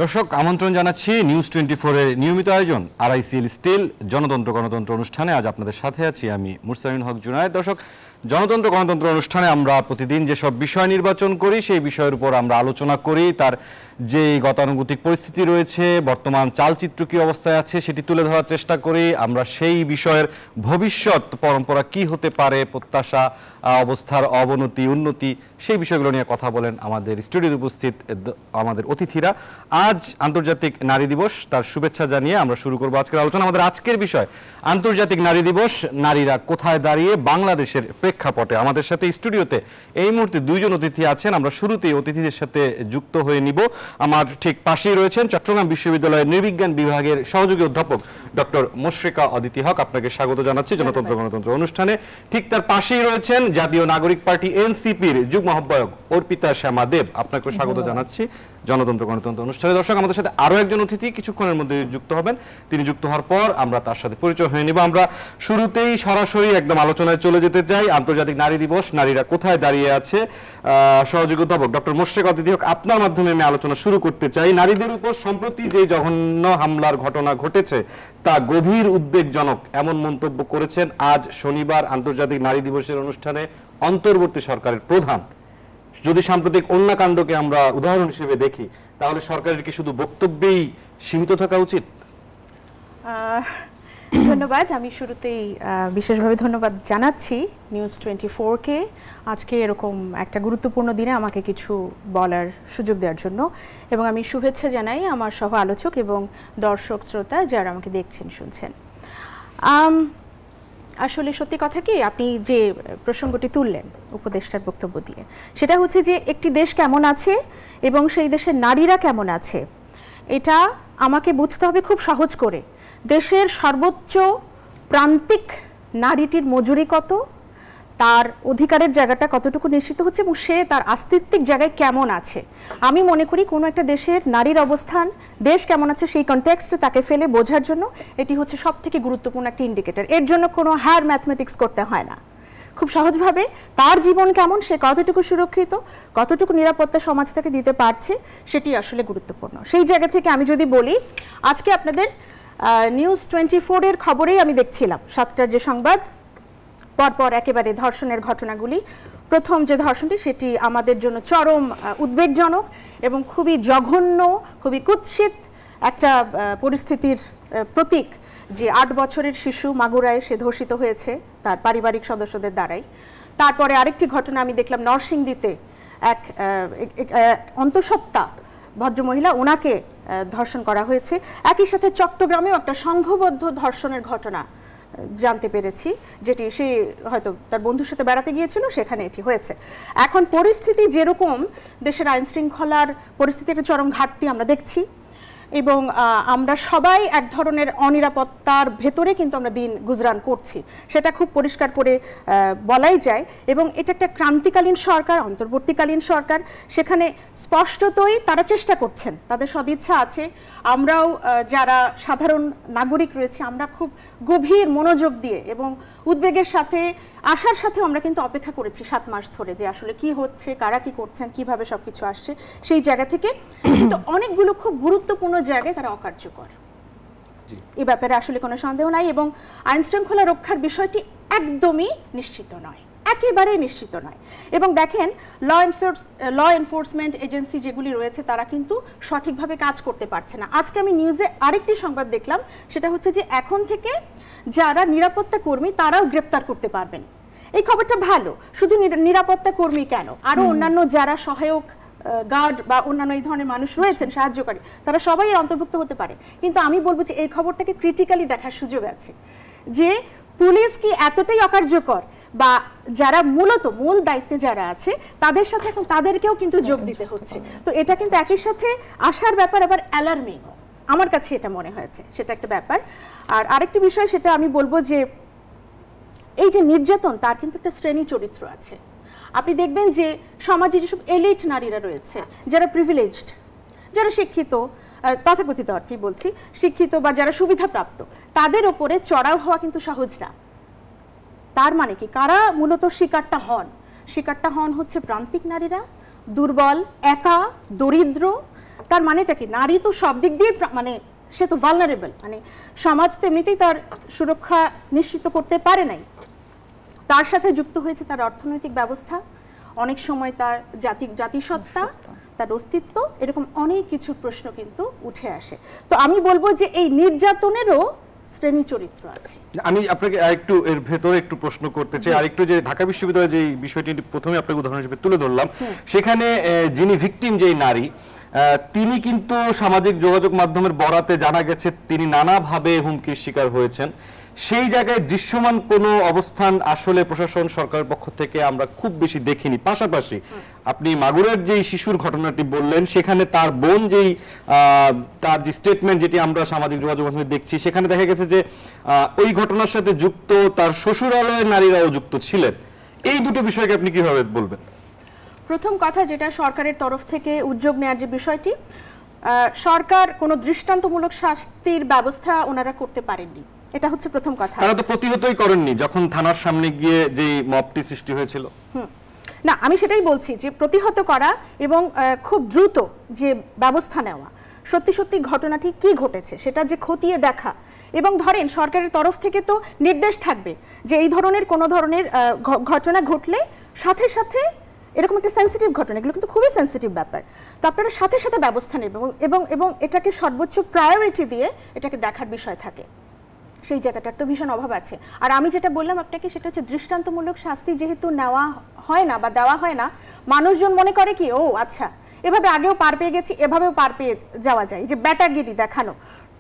দর্শক আমন্ত্রণ জানাচ্ছি নিউজ 24 এর নিয়মিত আয়োজন আরআইসিএল স্টিল জনতন্ত্র গণতন্ত্র অনুষ্ঠানে। আজ আপনাদের সাথে আছি আমি মুরসালিন হক জুনায়েদ। দর্শক, জনতন্ত্র গণতন্ত্র অনুষ্ঠানে আমরা প্রতিদিন যেসব বিষয় নির্বাচন করি সেই বিষয়ের উপর আমরা আলোচনা করি। তার যে গতানুগতিক পরিস্থিতি রয়েছে, বর্তমান চালচিত্র কী অবস্থায় আছে সেটি তুলে ধরার চেষ্টা করি। আমরা সেই বিষয়ের ভবিষ্যৎ পরম্পরা কি হতে পারে, প্রত্যাশা, অবস্থার অবনতি, উন্নতি, সেই বিষয়গুলো নিয়ে কথা বলেন আমাদের স্টুডিওতে উপস্থিত আমাদের অতিথিরা। আজ আন্তর্জাতিক নারী দিবস, তার শুভেচ্ছা জানিয়ে আমরা শুরু করবো আজকের আলোচনা। আমাদের আজকের বিষয় আন্তর্জাতিক নারী দিবস, নারীরা কোথায় দাঁড়িয়ে বাংলাদেশের প্রেক্ষাপটে। আমাদের সাথে স্টুডিওতে এই মুহূর্তে দুইজন অতিথি আছেন। আমরা শুরুতেই অতিথিদের সাথে যুক্ত হয়ে নিব। আমার ঠিক পাশেই রয়েছেন চট্টগ্রাম বিশ্ববিদ্যালয়ের নৃবিজ্ঞান বিভাগের সহযোগী অধ্যাপক ডক্টর মোশরেকা অদিতি হক, আপনাকে স্বাগত জানাচ্ছি জনতন্ত্র গণতন্ত্র অনুষ্ঠানে। ঠিক তার পাশেই রয়েছেন জাতীয় নাগরিক পার্টি এনসিপির যুগ্ম আহ্বায়ক অর্পিতা শ্যামা দেব, আপনাকে স্বাগত জানাচ্ছি জনতন্ত্র গণতন্ত্র অনুষ্ঠানে। দর্শক, আমাদের সাথে আরো একজন অতিথি কিছুক্ষণের মধ্যে যুক্ত হবেন। তিনি যুক্ত হওয়ার পর আমরা তার সাথে পরিচয় হয়ে নিব। আমরা শুরুতেই সরাসরি একদম আলোচনায় চলে যেতে চাই। আন্তর্জাতিক নারী দিবস, নারীরা কোথায় দাঁড়িয়ে আছে। সহযোগী অধ্যাপক ডক্টর মোশরেকা অদিতি হক, আপনার মাধ্যমে আমি আলোচনা শুরু করতে চাই। নারীদের উপর সম্প্রতি যে জঘন্য হামলার ঘটনা ঘটেছে তা গভীর উদ্বেগজনক, এমন মন্তব্য করেছেন আজ শনিবার আন্তর্জাতিক নারী দিবসের অনুষ্ঠানে অন্তর্বর্তী সরকারের প্রধান। যদি সাম্প্রতিক অন্যাকাণ্ডকে আমরা উদাহরণ হিসেবে দেখি, তাহলে সরকারের কি শুধু বক্তব্যেই সীমিত থাকা উচিত? ধন্যবাদ। আমি শুরুতেই বিশেষভাবে ধন্যবাদ জানাচ্ছি নিউজ 24-কে আজকে এরকম একটা গুরুত্বপূর্ণ দিনে আমাকে কিছু বলার সুযোগ দেওয়ার জন্য, এবং আমি শুভেচ্ছা জানাই আমার সহ আলোচক এবং দর্শক শ্রোতা যারা আমাকে দেখছেন শুনছেন। আসলে সত্যি কথা কি, আপনি যে প্রসঙ্গটি তুললেন উপদেষ্টার বক্তব্য দিয়ে, সেটা হচ্ছে যে একটি দেশ কেমন আছে এবং সেই দেশের নারীরা কেমন আছে, এটা আমাকে বুঝতে হবে খুব সহজ করে। দেশের সর্বোচ্চ প্রান্তিক নারীটির মজুরি কত, তার অধিকারের জায়গাটা কতটুকু নিশ্চিত হচ্ছে এবং সে তার আস্তিত্বিক জায়গায় কেমন আছে। আমি মনে করি কোনো একটা দেশের নারীর অবস্থান, দেশ কেমন আছে সেই কনটেক্সটে তাকে ফেলে বোঝার জন্য এটি হচ্ছে সবথেকে গুরুত্বপূর্ণ একটা ইন্ডিকেটর। এর জন্য কোনো হায়ার ম্যাথমেটিক্স করতে হয় না। খুব সহজভাবে তার জীবন কেমন, সে কতটুকু সুরক্ষিত, কতটুকু নিরাপত্তা সমাজ তাকে দিতে পারছে, সেটি আসলে গুরুত্বপূর্ণ। সেই জায়গা থেকে আমি যদি বলি, আজকে আপনাদের নিউজ 24 এর খবরেই আমি দেখছিলাম 7টার যে সংবাদ, পরপর একেবারে ধর্ষণের ঘটনাগুলি। প্রথম যে ধর্ষণটি সেটি আমাদের জন্য চরম উদ্বেগজনক এবং খুবই জঘন্য, খুবই কুৎসিত একটা পরিস্থিতির প্রতীক, যে 8 বছরের শিশু মাগুরায় সে ধর্ষিত হয়েছে তার পারিবারিক সদস্যদের দ্বারাই। তারপরে আরেকটি ঘটনা আমি দেখলাম নরসিংদীতে, এক অন্তঃসত্ত্বা ভদ্রমহিলা, ওনাকে ধর্ষণ করা হয়েছে। একই সাথে চট্টগ্রামেও একটা সংঘবদ্ধ ধর্ষণের ঘটনা জানতে পেরেছি, যেটি সে হয়তো তার বন্ধুর সাথে বেড়াতে গিয়েছিল, সেখানে এটি হয়েছে। এখন পরিস্থিতি যেরকম, দেশের আইন শৃঙ্খলার পরিস্থিতির চরম ঘাটতি আমরা দেখছি এবং আমরা সবাই এক ধরনের অনিরাপত্তার ভেতরে কিন্তু আমরা দিন গুজরান করছি, সেটা খুব পরিষ্কার করে বলাই যায়। এবং এটা একটা ক্রান্তিকালীন সরকার, অন্তর্বর্তীকালীন সরকার, সেখানে স্পষ্টতই তারা চেষ্টা করছেন, তাদের সদিচ্ছা আছে। আমরাও যারা সাধারণ নাগরিক রয়েছে, আমরা খুব গভীর মনোযোগ দিয়ে এবং উদ্বেগের সাথে, আশার সাথেও আমরা কিন্তু অপেক্ষা করেছি 7 মাস ধরে যে আসলে কি হচ্ছে, কারা কি করছেন, কিভাবে সবকিছু আসছে সেই জায়গা থেকে। কিন্তু অনেকগুলো খুব গুরুত্বপূর্ণ জায়গায় তারা অকার্যকর, এই ব্যাপারে আসলে কোনো সন্দেহ নাই। এবং আইন শৃঙ্খলা রক্ষার বিষয়টি একদমই নিশ্চিত নয়, একেবারেই নিশ্চিত নয়। এবং দেখেন, ল এনফোর্সমেন্ট এজেন্সি যেগুলি রয়েছে তারা কিন্তু সঠিকভাবে কাজ করতে পারছে না। আজকে আমি নিউজে আরেকটি সংবাদ দেখলাম, সেটা হচ্ছে যে এখন থেকে যারা নিরাপত্তা কর্মী তারাও গ্রেপ্তার করতে পারবেন। এই খবরটা ভালো। শুধু নিরাপত্তা কর্মী কেন, আরও অন্যান্য যারা সহায়ক গার্ড বা অন্যান্য এই ধরনের মানুষ রয়েছেন সাহায্যকারী, তারা সবাই এর অন্তর্ভুক্ত হতে পারে। কিন্তু আমি বলবো যে এই খবরটাকে ক্রিটিক্যালি দেখার সুযোগ আছে, যে পুলিশ কি এতটাই অকার্যকর, বা যারা মূলত মূল দায়িত্বে যারা আছে তাদের সাথে এখন তাদেরকেও কিন্তু যোগ দিতে হচ্ছে। তো এটা কিন্তু একই সাথে আশার ব্যাপার, আবার অ্যালার্মিংও আমার কাছে এটা মনে হয়েছে, সেটা একটা ব্যাপার। আর আরেকটি বিষয়, সেটা আমি বলবো যে এই যে নির্যাতন, তার কিন্তু একটা শ্রেণী চরিত্র আছে। আপনি দেখবেন যে সমাজে যেসব এলিট নারীরা রয়েছে, যারা প্রিভিলেজড, যারা শিক্ষিত, তথাকথিত অর্থেই বলছি, শিক্ষিত বা যারা সুবিধাপ্রাপ্ত, তাদের ওপরে চড়াও হওয়া কিন্তু সহজ না। তার মানে কি, কারা মূলত শিকারটা হন? শিকারটা হন হচ্ছে প্রান্তিক নারীরা, দুর্বল, একা, দরিদ্র, তার মানেটা কি? নারী তো সব দিক দিয়ে মানে সে তো ভালনারেবল, মানে সমাজ তো এমনিতেই তার সুরক্ষা নিশ্চিত করতে পারে নাই, তার সাথে যুক্ত হয়েছে তার অর্থনৈতিক ব্যবস্থা, অনেক সময় তার জাতিসত্তা, তার অস্তিত্ব, এরকম অনেক কিছু প্রশ্ন কিন্তু উঠে আসে। তো আমি বলবো যে এই নির্যাতনেরও শ্রেণী চরিত্র আছে। আমি আপনাকে আরেকটু এর ভেতরে একটু প্রশ্ন করতে চাই, আরেকটু যে ঢাকা বিশ্ববিদ্যালয়ে যে বিষয়টি প্রথমে আপনাকে উদাহরণ হিসেবে তুলে ধরলাম, সেখানে যিনি ভিকটিম, যেই নারী, তিনি কিন্তু সামাজিক যোগাযোগ মাধ্যমের বরাতে জানা গেছে তিনি নানাভাবে হুমকির শিকার হয়েছেন। সেই জায়গায় দৃশ্যমান কোনো অবস্থান আসলে প্রশাসন সরকারের পক্ষ থেকে আমরা খুব বেশি দেখিনি। পাশাপাশি আপনি মাগুরার যেই শিশুর ঘটনাটি বললেন, সেখানে তার বোন যেই তার যে স্টেটমেন্ট যেটি আমরা সামাজিক যোগাযোগ মাধ্যমে দেখছি, সেখানে দেখা গেছে যে ওই ঘটনার সাথে যুক্ত তার শ্বশুরালয়ের নারীরাও যুক্ত ছিলেন। এই দুটো বিষয়কে আপনি কিভাবে বলবেন? প্রথম কথা, যেটা সরকারের তরফ থেকে উদ্যোগ নেওয়ার যে বিষয়টি, সরকার কোনো দৃষ্টান্তমূলক শাস্তির ব্যবস্থা ওনারা করতে পারেননি, এটা হচ্ছে প্রথম কথা। তারা তো প্রতিহতই করেননি যখন থানার সামনে গিয়ে যেই মবটি সৃষ্টি হয়েছিল। না, আমি সেটাই বলছি যে প্রতিহত করা এবং খুব দ্রুত যে ব্যবস্থা নেওয়া, সত্যি সত্যি ঘটনাটি কি ঘটেছে সেটা যে খতিয়ে দেখা, এবং ধরেন সরকারের তরফ থেকে তো নির্দেশ থাকবে যে এই ধরনের কোনো ধরনের ঘটনা ঘটলে সাথে সাথে, এরকম একটা সেন্সিটিভ ঘটনা, এগুলো কিন্তু খুবই সেন্সিটিভ ব্যাপার, তো আপনারা সাথে সাথে ব্যবস্থা নেবেন এবং এটাকে সর্বোচ্চ প্রায়োরিটি দিয়ে এটাকে দেখার বিষয় থাকে। সেই জায়গাটার তো ভীষণ অভাব আছে। আর আমি যেটা বললাম আপনাকে, সেটা হচ্ছে দৃষ্টান্তমূলক শাস্তি যেহেতু নেওয়া হয় না বা দেওয়া হয় না, মানুষজন মনে করে কি, ও আচ্ছা এভাবে আগেও পার পেয়ে গেছি, এভাবেও পার পেয়ে যাওয়া যায়। যে ব্যাটাগিরি দেখানো,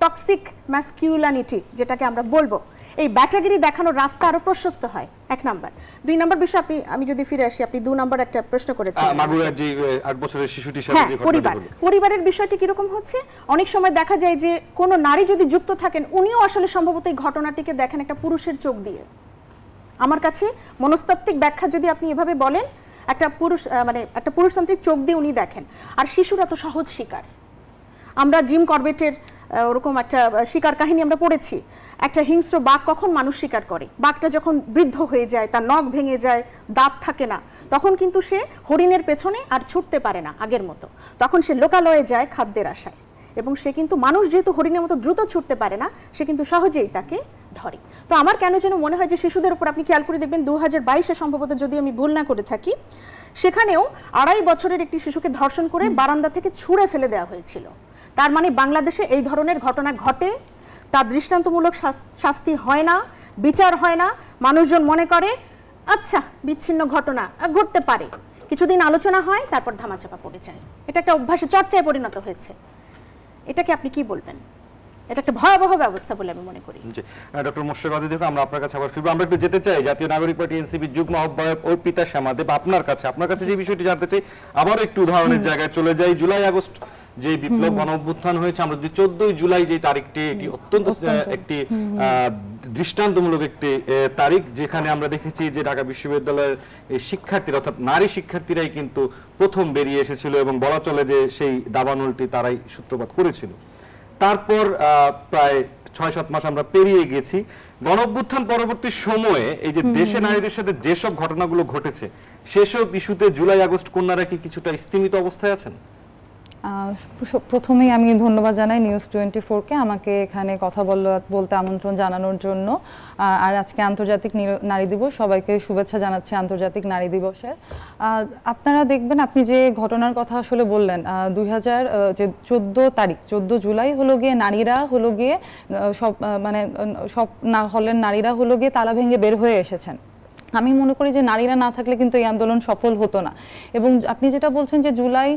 টক্সিক ম্যাসকিউলানিটি যেটাকে আমরা বলবো, এই ব্যাটাগিরি দেখানোর রাস্তা আরো প্রশস্ত হয়, এক নাম্বার। দুই নাম্বার বিষয়, আমি যদি ফিরে আসি, আপনি 2 নাম্বার একটা প্রশ্ন করেছেন মাগুরার যে 8 বছরের শিশুটির সাথে যে ঘটনাটি হলো, পরিবারের বিষয়টি কিরকম হচ্ছে, অনেক সময় দেখা যায় যে কোনো নারী যদি যুক্ত থাকেন, উনিও আসলে সম্ভবত এই ঘটনাটিকে দেখেন একটা পুরুষের চোখ দিয়ে। আমার কাছে মনস্তাত্ত্বিক ব্যাখ্যা যদি আপনি এভাবে বলেন, একটা পুরুষ মানে একটা পুরুষতান্ত্রিক চোখ দিয়ে উনি দেখেন। আর শিশুরা তো সহজ শিকার। আমরা জিম করবেটের ওরকম একটা শিকার কাহিনী আমরা পড়েছি। একটা হিংস্র বাঘ কখন মানুষ শিকার করে, বাঘটা যখন বৃদ্ধ হয়ে যায়, তার নখ ভেঙে যায়, দাঁত থাকে না, তখন কিন্তু সে হরিণের পেছনে আর ছুটতে পারে না আগের মতো, তখন সে লোকালয়ে যায় খাদ্যের আশায়, এবং সে কিন্তু মানুষ যেহেতু হরিণের মতো দ্রুত ছুটতে পারে না, সে কিন্তু সহজেই তাকে ধরে। তো আমার কেন যেন মনে হয় যে শিশুদের উপর, আপনি খেয়াল করে দেখবেন 2022-এ সম্ভবত, যদি আমি ভুল না করে থাকি, সেখানেও 2.5 বছরের একটি শিশুকে ধর্ষণ করে বারান্দা থেকে ছুঁড়ে ফেলে দেওয়া হয়েছিল। তার মানে বাংলাদেশে এই ধরনের ঘটনা ঘটে, তার দৃষ্টান্তমূলক শাস্তি হয় না, বিচার হয় না, মানুষজন মনে করে আচ্ছা বিচ্ছিন্ন ঘটনা ঘটতে পারে, কিছুদিন আলোচনা হয়, তারপর ধামাচাপা পড়ে যায়। এটা একটা অভ্যাসে, চর্চায় পরিণত হয়েছে। এটাকে আপনি কি বলবেন? এটা একটা ভয়াবহ ব্যবস্থা বলে আমি মনে করি। জি, ডক্টর মোশাররফ আদি, দেখো আমরা আপনার কাছে আবার ফিরবো। আমরা একটু যেতে চাই জাতীয় নাগরিক পার্টি এনসিপির যুগ্ম আহ্বায়ক অর্পিতা শ্যামা দেব, আপনার কাছে যে বিষয়টি জানতে চাই, আবার একটু উদাহরণের জায়গায় চলে যাই। জুলাই আগস্ট যে বিপ্লব গণ অভ্যুত্থান হয়েছে, আমরা যদি 14 জুলাই যে তারিখটি, এটি অত্যন্ত একটি দৃষ্টান্তমূলক একটি তারিখ, যেখানে আমরা দেখেছি যে ঢাকা বিশ্ববিদ্যালয়ের শিক্ষার্থীরা, অর্থাৎ নারী শিক্ষার্থীরাই কিন্তু প্রথম বেরিয়ে এসেছিল, এবং বলা চলে যে সেই দাবানলটি তারাই সূত্রপাত করেছিল। তারপর প্রায় 6-7 মাস আমরা পেরিয়ে গেছি। গণঅভ্যুত্থান পরবর্তী সময়ে এই যে দেশে নারীদের সাথে যেসব ঘটনাগুলো ঘটেছে, সেসব ইস্যুতে জুলাই আগস্ট কন্যারা কি কিছুটা স্থিমিত অবস্থায় আছেন? প্রথমেই আমি ধন্যবাদ জানাই নিউজ 24-কে আমাকে এখানে কথা বলতে আমন্ত্রণ জানানোর জন্য। আর আজকে আন্তর্জাতিক নারী দিবস, সবাইকে শুভেচ্ছা জানাচ্ছি আন্তর্জাতিক নারী দিবসের। আপনারা দেখবেন, আপনি যে ঘটনার কথা আসলে বললেন, 14 তারিখ 14 জুলাই হলো গিয়ে নারীরা হলো গিয়ে সব হলের নারীরা হলো গিয়ে তালা ভেঙে বের হয়ে এসেছেন। আমি মনে করি যে নারীরা না থাকলে কিন্তু এই আন্দোলন সফল হতো না। এবং আপনি যেটা বলছেন যে জুলাই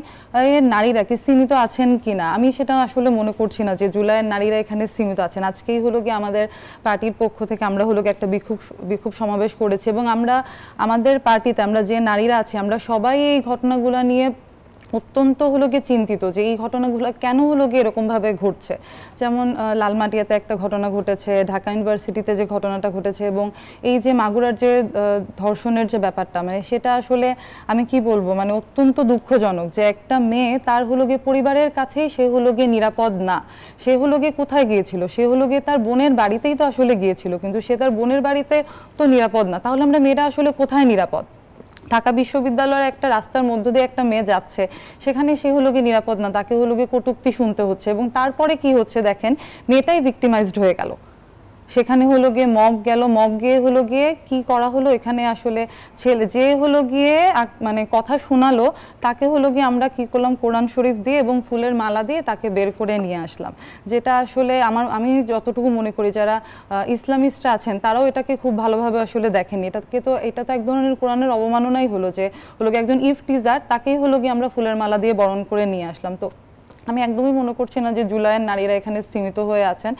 এর নারীরা কি সীমিত আছেন কিনা, আমি সেটা আসলে মনে করছি না যে জুলাইয়ের নারীরা এখানে সীমিত আছেন। আজকেই হলো গিয়ে আমাদের পার্টির পক্ষ থেকে আমরা হলো গিয়ে একটা বিক্ষোভ সমাবেশ করেছি, এবং আমরা আমাদের পার্টিতে আমরা যে নারীরা আছি, আমরা সবাই এই ঘটনাগুলো নিয়ে অত্যন্ত হলো গিয়ে চিন্তিত যে এই ঘটনাগুলো কেন হলো গিয়ে এরকমভাবে ঘটছে। যেমন লালমাটিয়াতে একটা ঘটনা ঘটেছে, ঢাকা ইউনিভার্সিটিতে যে ঘটনাটা ঘটেছে, এবং এই যে মাগুরার যে ধর্ষণের যে ব্যাপারটা, মানে সেটা আসলে আমি কি বলবো, মানে অত্যন্ত দুঃখজনক যে একটা মেয়ে, তার হলো গিয়ে পরিবারের কাছেই সে হলো গিয়ে নিরাপদ না। সে হলো গিয়ে কোথায় গিয়েছিল? সে হলো গিয়ে তার বোনের বাড়িতেই তো আসলে গিয়েছিল, কিন্তু সে তার বোনের বাড়িতে তো নিরাপদ না। তাহলে আমরা মেয়েরা আসলে কোথায় নিরাপদ? ঢাকা বিশ্ববিদ্যালয়ের একটা রাস্তার মধ্য দিয়ে একটা মেয়ে যাচ্ছে, সেখানে সে হলো গিয়ে নিরাপদ না, তাকে হলো গিয়ে কটূক্তি শুনতে হচ্ছে, এবং তারপরে কি হচ্ছে দেখেন, মেয়েটাই ভিক্টিমাইজড হয়ে গেল। সেখানে হলো গিয়ে মব গেল, মব গিয়ে হলো গিয়ে কি করা হলো, এখানে আসলে ছেলে যে হলো গিয়ে মানে কথা শোনালো তাকে হলো গিয়ে আমরা কি করলাম, কোরআন শরীফ দিয়ে এবং ফুলের মালা দিয়ে তাকে বের করে নিয়ে আসলাম। যেটা আসলে আমি যতটুকু মনে করি যারা ইসলামিস্টরা আছেন তারাও এটাকে খুব ভালোভাবে আসলে দেখেনি। এটা তো এক ধরনের কোরআনের অবমাননাই হলো, যে হলো গিয়ে একজন ইফতিজার তাকেই হলো গিয়ে আমরা ফুলের মালা দিয়ে বরণ করে নিয়ে আসলাম। তো আমি একদমই মনে করছি না যে জুলাইয়ের নারীরা এখানে সীমিত হয়ে আছেন,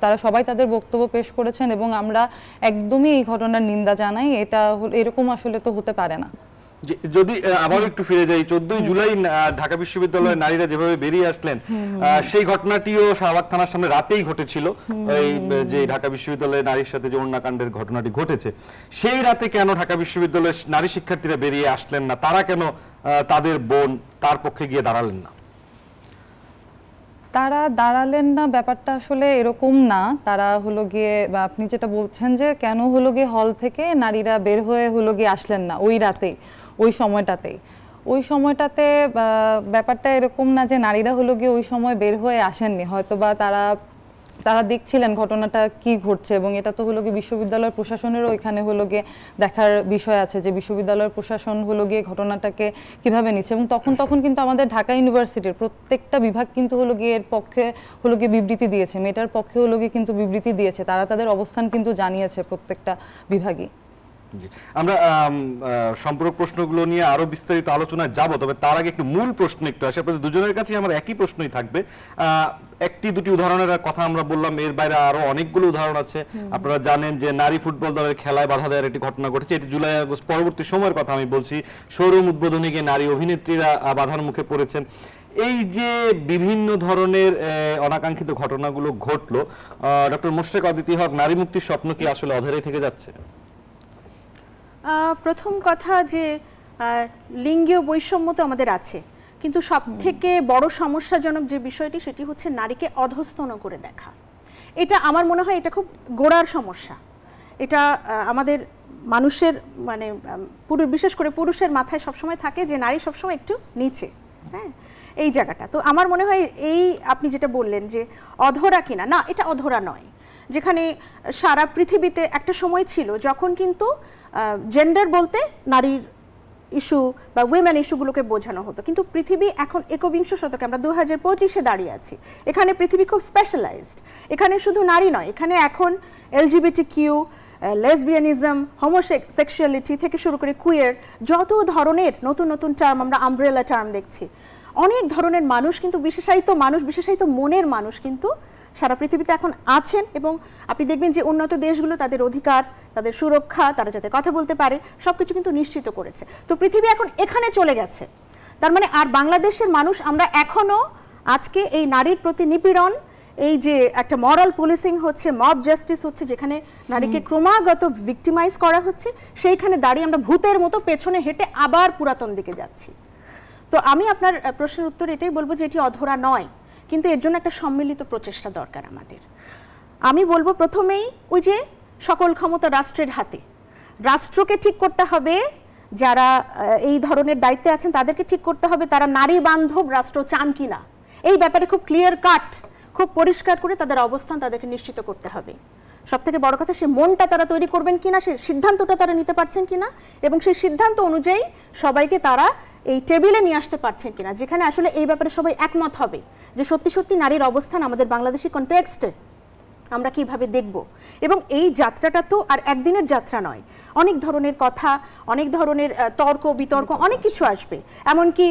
তারা সবাই তাদের বক্তব্য পেশ করেছেন এবং আমরা একদমই এই ঘটনার নিন্দা জানাই। এটা এরকম আসলে তো হতে পারে না। যদি আবার একটু ফিরে যাই, 14 জুলাই ঢাকা বিশ্ববিদ্যালয়ের নারীরা যেভাবে বেরিয়ে আসলেন, সেই ঘটনাটিও শাহবাগ থানার সামনে রাতেই ঘটেছিল। এই যে ঢাকা বিশ্ববিদ্যালয়ের নারীর সাথে যে অন্যাকাণ্ডের ঘটনাটি ঘটেছে, সেই রাতে কেন ঢাকা বিশ্ববিদ্যালয়ের নারী শিক্ষার্থীরা বেরিয়ে আসলেন না? তারা কেন তাদের বোন তার পক্ষে গিয়ে দাঁড়ালেন না? তারা দাঁড়ালেন না ব্যাপারটা আসলে এরকম না। তারা হলো গিয়ে, বা আপনি যেটা বলছেন যে কেন হলো গিয়ে হল থেকে নারীরা বের হয়ে হলো গিয়ে আসলেন না ওই রাতেই, ওই সময়টাতে ব্যাপারটা এরকম না যে নারীরা হলো গিয়ে ওই সময় বের হয়ে আসেননি, হয়তোবা তারা দেখছিলেন ঘটনাটা কি ঘটছে, এবং এটা তো হলো গিয়ে বিশ্ববিদ্যালয়ের প্রশাসনেরও এখানে হলো গিয়ে দেখার বিষয় আছে যে বিশ্ববিদ্যালয়ের প্রশাসন হলো গিয়ে ঘটনাটাকে কিভাবে নিচ্ছে। এবং তখন কিন্তু আমাদের ঢাকা ইউনিভার্সিটির প্রত্যেকটা বিভাগ কিন্তু হলো গিয়ে এর পক্ষে হলো গিয়ে বিবৃতি দিয়েছে, মেয়েটার পক্ষে হলো গিয়ে কিন্তু বিবৃতি দিয়েছে, তারা তাদের অবস্থান কিন্তু জানিয়েছে প্রত্যেকটা বিভাগই। আমরা সম্পূরক প্রশ্নগুলো নিয়ে আরো বিস্তারিত আলোচনায় যাব, তবে তার আগে একটু মূল প্রশ্ন একটু আসে। আপনাদের দুজনের কাছে আমার একই প্রশ্নই থাকবে। একটি দুটি উদাহরণের কথা আমরা বললাম, এর বাইরে আরো অনেকগুলো উদাহরণ আছে। আপনারা জানেন যে নারী ফুটবল দলের খেলায় বাধা দেওয়ার একটি ঘটনা ঘটেছে, এটি জুলাই আগস্ট পরবর্তী সময়ের কথা আমি বলছি। শোরুম উদ্বোধনে গিয়ে নারী অভিনেত্রীরা বাধার মুখে পড়েছেন। এই যে বিভিন্ন ধরনের অনাকাঙ্ক্ষিত ঘটনাগুলো ঘটলো, ডক্টর মোশরেক অদিতি হক, নারী মুক্তির স্বপ্ন কি আসলে অধেরেই থেকে যাচ্ছে? প্রথম কথা যে লিঙ্গীয় বৈষম্য তো আমাদের আছে, কিন্তু সবথেকে বড় সমস্যাজনক যে বিষয়টি সেটি হচ্ছে নারীকে অধস্তন করে দেখা। এটা আমার মনে হয় এটা খুব গোড়ার সমস্যা। এটা আমাদের মানুষের মানে বিশেষ করে পুরুষের মাথায় সবসময় থাকে যে নারী সবসময় একটু নিচে, হ্যাঁ, এই জায়গাটা। তো আমার মনে হয় এই আপনি যেটা বললেন যে অধরা কিনা, না, এটা অধরা নয়। যেখানে সারা পৃথিবীতে একটা সময় ছিল যখন কিন্তু জেন্ডার বলতে নারীর ইস্যু বা উইমেন ইস্যুগুলোকে বোঝানো হতো, কিন্তু পৃথিবী এখন 21 শতকে, আমরা 2025-এ দাঁড়িয়ে আছি। এখানে পৃথিবী খুব স্পেশালাইজড। এখানে শুধু নারী নয়, এখানে এখন LGBTQ, লেসবিয়ানিজম, হোমোসেক্সুয়ালিটি থেকে শুরু করে কুয়ার, যত ধরনের নতুন নতুন টার্ম, আমরা আমব্রেলা টার্ম দেখছি। অনেক ধরনের মানুষ কিন্তু বিশেষায়িত মনের মানুষ কিন্তু সারা পৃথিবীতে এখন আছেন, এবং আপনি দেখবেন যে উন্নত দেশগুলো তাদের অধিকার, তাদের সুরক্ষা, তারা যাতে কথা বলতে পারে, সবকিছু কিন্তু নিশ্চিত করেছে। তো পৃথিবী এখন এখানে চলে গেছে। তার মানে আর বাংলাদেশের মানুষ আমরা এখনো আজকে এই নারীর প্রতি নিপীড়ন, এই যে একটা মরাল পুলিশিং হচ্ছে, মব জাস্টিস হচ্ছে, যেখানে নারীকে ক্রমাগত ভিক্টিমাইজ করা হচ্ছে, সেইখানে দাঁড়িয়ে আমরা ভূতের মতো পেছনে হেঁটে আবার পুরাতন দিকে যাচ্ছি। তো আমি আপনার প্রশ্নের উত্তর এটাই বলবো যে এটি অধরা নয়, কিন্তু এর জন্য একটা সম্মিলিত প্রচেষ্টা দরকার আমাদের। আমি বলবো প্রথমেই ওই যে সকল ক্ষমতা রাষ্ট্রের হাতে, রাষ্ট্রকে ঠিক করতে হবে, যারা এই ধরনের দায়িত্বে আছেন তাদেরকে ঠিক করতে হবে তারা নারী বান্ধব রাষ্ট্র চান কিনা। এই ব্যাপারে খুব ক্লিয়ার কাট, খুব পরিষ্কার করে তাদের অবস্থান তাদেরকে নিশ্চিত করতে হবে। সব থেকে বড় কথা, সে মনটা তারা তৈরি করবেন কিনা, সেই সিদ্ধান্তটা তারা নিতে পারছেন কিনা, এবং সেই সিদ্ধান্ত অনুযায়ী সবাইকে তারা এই টেবিলে নিয়ে আসতে পারছেন কিনা, যেখানে আসলে এই ব্যাপারে সবাই একমত হবে যে সত্যি সত্যি নারীর অবস্থান আমাদের বাংলাদেশি কনটেক্সটে আমরা কিভাবে দেখব। এবং এই যাত্রাটা তো আর একদিনের যাত্রা নয়, অনেক ধরনের কথা, অনেক ধরনের তর্ক বিতর্ক, অনেক কিছু আসবে। এমনকি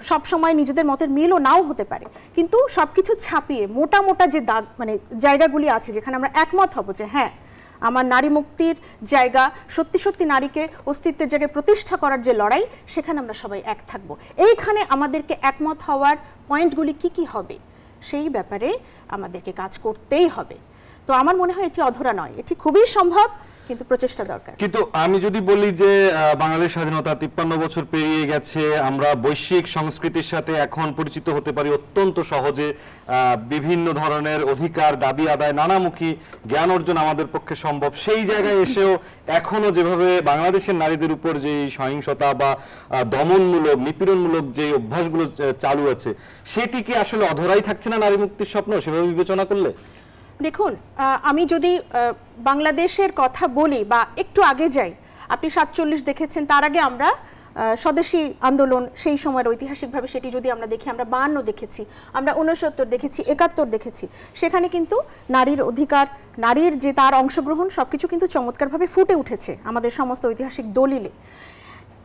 সব সময় নিজেদের মতের মিলও নাও হতে পারে, কিন্তু সব কিছু ছাপিয়ে মোটা মোটা যে দাগ মানে জায়গাগুলি আছে যেখানে আমরা একমত হব যে হ্যাঁ, আমার নারী মুক্তির জায়গা, সত্যি সত্যি নারীকে অস্তিত্বের জায়গায় প্রতিষ্ঠা করার যে লড়াই, সেখানে আমরা সবাই এক থাকব। এইখানে আমাদেরকে একমত হওয়ার পয়েন্টগুলি কি কি হবে সেই ব্যাপারে আমাদেরকে কাজ করতেই হবে। তো আমার মনে হয় এটি অধরা নয়, এটি খুবই সম্ভব। কিন্তু প্রচেষ্টা দরকার। কিন্তু আমি যদি বলি যে বাংলাদেশ স্বাধীনতা 53 বছর পেরিয়ে গেছে, আমরা বৈশ্বিক সংস্কৃতির সাথে এখন পরিচিত হতে পারি অত্যন্ত সহজে, বিভিন্ন ধরনের অধিকার দাবি আদায় নানামুখী জ্ঞান অর্জন আমাদের পক্ষে সম্ভব, সেই জায়গায় এসেও এখনো যেভাবে বাংলাদেশের নারীদের উপর যে সহিংসতা বা দমনমূলক নিপীড়নমূলক যে অভ্যাসগুলো চালু আছে, সেটি কি আসলে অধরাই থাকছে না নারী মুক্তির স্বপ্ন সেভাবে বিবেচনা করলে? দেখুন, আমি যদি বাংলাদেশের কথা বলি বা একটু আগে যাই, আপনি 47 দেখেছেন, তার আগে আমরা স্বদেশী আন্দোলন সেই সময়ের ঐতিহাসিকভাবে সেটি যদি আমরা দেখি, আমরা 52 দেখেছি, আমরা 69 দেখেছি, 71 দেখেছি। সেখানে কিন্তু নারীর অধিকার, নারীর যে তার অংশগ্রহণ সবকিছু কিন্তু চমৎকারভাবে ফুটে উঠেছে আমাদের সমস্ত ঐতিহাসিক দলিলে।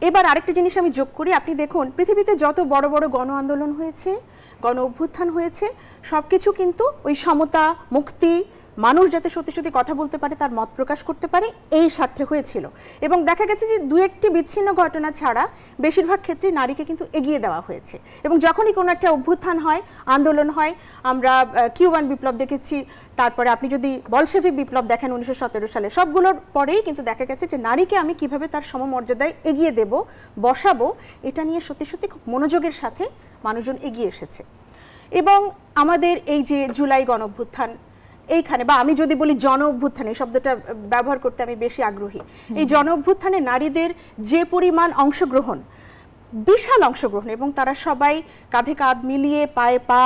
এবার আরেকটা জিনিস আমি যোগ করি, আপনি দেখুন পৃথিবীতে যত বড় বড় গণ আন্দোলন হয়েছে, গণ অভ্যুত্থান হয়েছে, সব কিছু কিন্তু ওই সমতা, মুক্তি, মানুষ যাতে সত্যি সত্যি কথা বলতে পারে, তার মত প্রকাশ করতে পারে, এই স্বার্থে হয়েছিল। এবং দেখা গেছে যে দু একটি বিচ্ছিন্ন ঘটনা ছাড়া বেশিরভাগ ক্ষেত্রে নারীকে কিন্তু এগিয়ে দেওয়া হয়েছে। এবং যখনই কোনো একটা অভ্যুত্থান হয়, আন্দোলন হয়, আমরা কিউবান বিপ্লব দেখেছি, তারপরে আপনি যদি বলশেভিক বিপ্লব দেখেন 1917 সালে, সবগুলোর পরেই কিন্তু দেখা গেছে যে নারীকে আমি কিভাবে তার সমমর্যাদায় এগিয়ে দেব, বসাবো, এটা নিয়ে সত্যি সত্যি খুব মনোযোগের সাথে মানুষজন এগিয়ে এসেছে। এবং আমাদের এই যে জুলাই গণ অভ্যুত্থান, এইখানে বা আমি যদি বলি জন অভ্যুত্থান, এই শব্দটা ব্যবহার করতে আমি বেশি আগ্রহী। এই জন অভ্যুত্থানে নারীদের যে পরিমাণ অংশগ্রহণ, বিশাল অংশগ্রহণ, এবং তারা সবাই কাঁধে কাঁধ মিলিয়ে পায়ে পা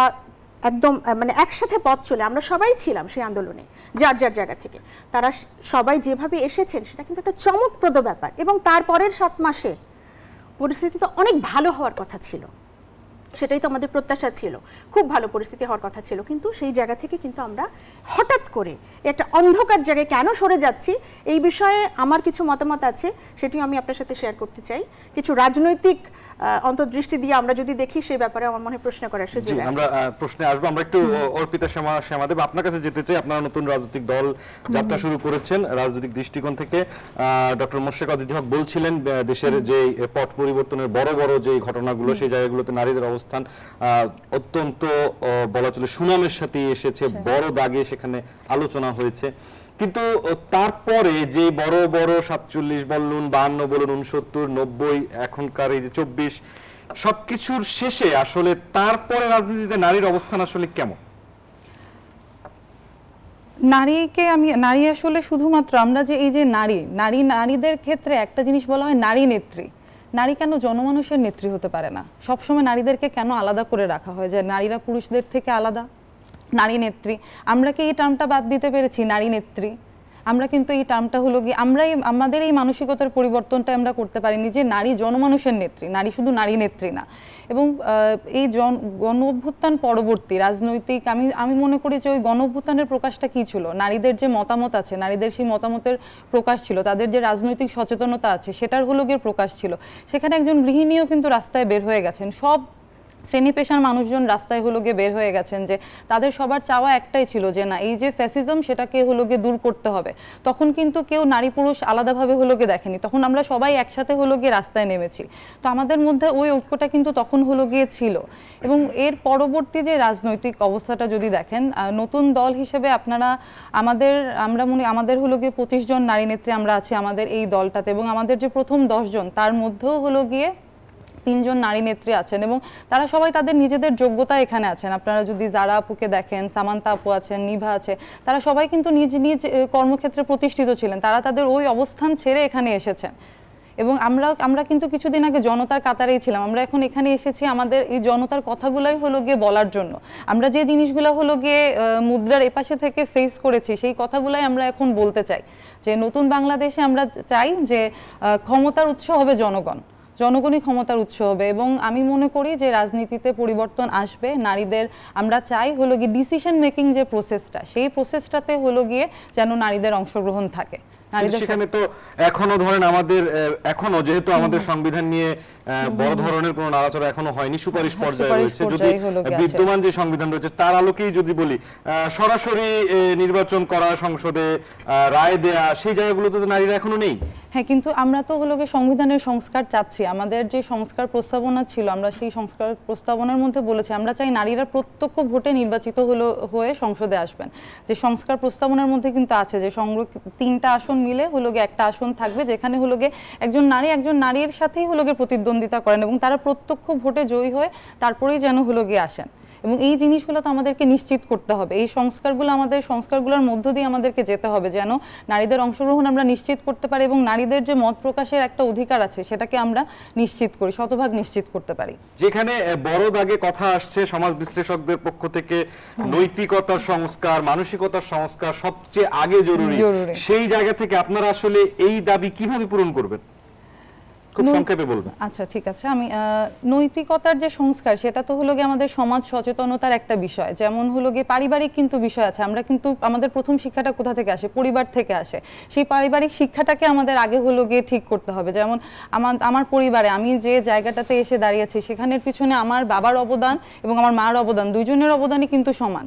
একদম মানে একসাথে পথ চলে, আমরা সবাই ছিলাম সেই আন্দোলনে যার যার জায়গা থেকে, তারা সবাই যেভাবে এসেছেন সেটা কিন্তু একটা চমকপ্রদ ব্যাপার। এবং তারপরের 7 মাসে পরিস্থিতি তো অনেক ভালো হওয়ার কথা ছিল, সেটাই তো আমাদের প্রত্যাশা ছিল, খুব ভালো পরিস্থিতি হওয়ার কথা ছিল। কিন্তু সেই জায়গা থেকে কিন্তু আমরা হঠাৎ করে একটা অন্ধকার জায়গায় কেন সরে যাচ্ছি, এই বিষয়ে আমার কিছু মতামত আছে, সেটিও আমি আপনার সাথে শেয়ার করতে চাই। কিছু রাজনৈতিক অন্তর্দৃষ্টি দিয়ে আমরা যদি দেখি, সেই ব্যাপারে আমার মনে হয় প্রশ্ন করার সুযোগ আছে। আমরা প্রশ্নে আসবো, আমরা একটু অর্পিতা শ্যামাদেব আপনার কাছে যেতে চাই। আপনারা নতুন রাজনৈতিক দল যাত্রা শুরু করেছেন, রাজনৈতিক দৃষ্টিকোণ থেকে ডক্টর মোশাররফ অদিতি হক বলছিলেন দেশের যে পট পরিবর্তনের বড় বড় যে ঘটনাগুলো, সেই জায়গাগুলোতে নারীদের অবস্থান অত্যন্ত বলা চলে সুনামের সাথে এসেছে, বড় দাগে সেখানে আলোচনা হয়েছে। কিন্তু তারপরে যে বড় বড় 47 বলুন, 52 বলুন, 69, 90, এখনকার এই যে 24, সবকিছুর শেষে আসলে তারপরে রাজনীতিতে নারীর অবস্থান আসলে কেমন? নারী আসলে শুধুমাত্র আমরা যে এই যে নারীদের ক্ষেত্রে একটা জিনিস বলা হয় নারী নেত্রী। নারী কেন জনমানুষের নেত্রী হতে পারে না? সবসময় নারীদেরকে কেন আলাদা করে রাখা হয় যে নারীরা পুরুষদের থেকে আলাদা? নারী নেত্রী, আমরা কি এই টার্মটা বাদ দিতে পেরেছি? নারী নেত্রী, আমরা কিন্তু এই টার্মটা হলো গিয়ে আমাদের এই মানসিকতার পরিবর্তনটা আমরা করতে পারিনি যে নারী জনমানুষের নেত্রী, নারী শুধু নারী নেত্রী না। এবং এই গণ অভ্যুত্থান পরবর্তী রাজনৈতিক আমি মনে করি যে ওই গণ অভ্যুত্থানের প্রকাশটা কি ছিল, নারীদের যে মতামত আছে, নারীদের সেই মতামতের প্রকাশ ছিল, তাদের যে রাজনৈতিক সচেতনতা আছে সেটার হলো গিয়ে প্রকাশ ছিল। সেখানে একজন গৃহিণীও কিন্তু রাস্তায় বের হয়ে গেছেন, সব শ্রেণী পেশার মানুষজন রাস্তায় হলো গিয়ে বের হয়ে গেছেন, যে তাদের সবার চাওয়া একটাই ছিল যে না, এই যে ফ্যাসিজম সেটাকে হলো গিয়ে দূর করতে হবে। তখন কিন্তু কেউ নারী পুরুষ আলাদাভাবে হলো গিয়ে দেখেনি, তখন আমরা সবাই একসাথে হলো গিয়ে রাস্তায় নেমেছি। তো আমাদের মধ্যে ওই ঐক্যটা কিন্তু তখন হলো গিয়ে ছিল। এবং এর পরবর্তী যে রাজনৈতিক অবস্থাটা যদি দেখেন, নতুন দল হিসেবে আমাদের হলো গিয়ে 25 জন নারী নেত্রী আমরা আছি আমাদের এই দলটাতে, এবং আমাদের যে প্রথম 10 জন তার মধ্যেও হলো গিয়ে 3 জন নারী নেত্রী আছেন, এবং তারা সবাই তাদের নিজেদের যোগ্যতা এখানে আছেন। আপনারা যদি জারা আপুকে দেখেন, সামান্তা আপু আছেন, নিভা আছে, তারা সবাই কিন্তু নিজ নিজ কর্মক্ষেত্রে প্রতিষ্ঠিত ছিলেন, তারা তাদের ওই অবস্থান ছেড়ে এখানে এসেছেন। এবং আমরা কিন্তু কিছুদিন আগে জনতার কাতারেই ছিলাম, আমরা এখন এখানে এসেছি আমাদের এই জনতার কথাগুলোই হলো গিয়ে বলার জন্য। আমরা যে জিনিসগুলো হলো গিয়ে মুদ্রার এপাশে থেকে ফেস করেছি, সেই কথাগুলোই আমরা এখন বলতে চাই যে নতুন বাংলাদেশে আমরা চাই যে ক্ষমতার উৎস হবে জনগণই ক্ষমতার উৎস হবে। এবং আমি মনে করি যে রাজনীতিতে পরিবর্তন আসবে, নারীদের আমরা চাই হলো গিয়ে ডিসিশন মেকিং যে প্রসেসটা, সেই প্রসেসটাতে হলো গিয়ে যেন নারীদের অংশগ্রহণ থাকে। সেখানে তো এখনো ধরেন এখনো যেহেতু আমাদের সংবিধান নিয়ে বড় ধরনের কোনো নাড়াচাড়া এখনো হয়নি, সুপারিশ পর্যায়ে সুপারিশ রয়েছে। যদি পর্যায়ে হলো গিয়ে আছে। বিদ্যমান যে সংবিধান রয়েছে তার আলোকেই যদি বলি, সরাসরি নির্বাচন করা, সংসদে রায় দেয়া, সেই জায়গাগুলোতে তো নারীরা এখনো নেই। হ্যাঁ, কিন্তু আমরা তো হলো গিয়ে সংবিধানের সংস্কার চাচ্ছি। আমাদের যে সংস্কার প্রস্তাবনা ছিল, আমরা সেই সংস্কার প্রস্তাবনার মধ্যে বলেছি আমরা চাই নারীরা প্রত্যক্ষ ভোটে নির্বাচিত হয়ে সংসদে আসবেন। যে সংস্কার প্রস্তাবনার মধ্যে কিন্তু আছে যে 3টা আসন মিলে হলো গিয়ে একটা আসন থাকবে, যেখানে হলো গিয়ে একজন নারীর সাথেই হলো গিয়ে প্রতিদ্বন্দ্বিতা করেন এবং তারা প্রত্যক্ষ ভোটে জয়ী হয়ে তারপরেই যেন হলো গিয়ে আসেন। এবং এই জিনিসগুলো তো আমাদেরকে নিশ্চিত করতে হবে। এই সংস্কারগুলোর মধ্য দিয়ে আমাদেরকে যেতে হবে যেন নারীদের অংশগ্রহণ আমরা নিশ্চিত করতে পারি এবং নারীদের যে মত প্রকাশের একটা অধিকার আছে সেটাকে আমরা নিশ্চিত করি, শতভাগ নিশ্চিত করতে পারি। যেখানে বড় দাগে কথা আসছে সমাজ বিশ্লেষকদের পক্ষ থেকে, নৈতিকতার সংস্কার, মানসিকতার সংস্কার সবচেয়ে আগে জরুরি। সেই জায়গা থেকে আপনারা আসলে এই দাবি কিভাবে পূরণ করবেন? খুব সংক্ষেপে বলবেন। আচ্ছা, ঠিক আছে। আমি নৈতিকতার যে সংস্কার সেটা তো হলো গিয়ে আমাদের সমাজ সচেতনতার একটা বিষয়। যেমন হলো গিয়ে পারিবারিক কিন্তু বিষয় আছে। আমরা কিন্তু আমাদের প্রথম শিক্ষাটা কোথা থেকে আসে? পরিবার থেকে আসে। সেই পারিবারিক শিক্ষাটাকে আমাদের আগে হলো গিয়ে ঠিক করতে হবে। যেমন আমার পরিবারে আমি যে জায়গাটাতে এসে দাঁড়িয়েছি সেখানের পিছনে আমার বাবার অবদান এবং আমার মার অবদান, দুইজনের অবদানই কিন্তু সমান।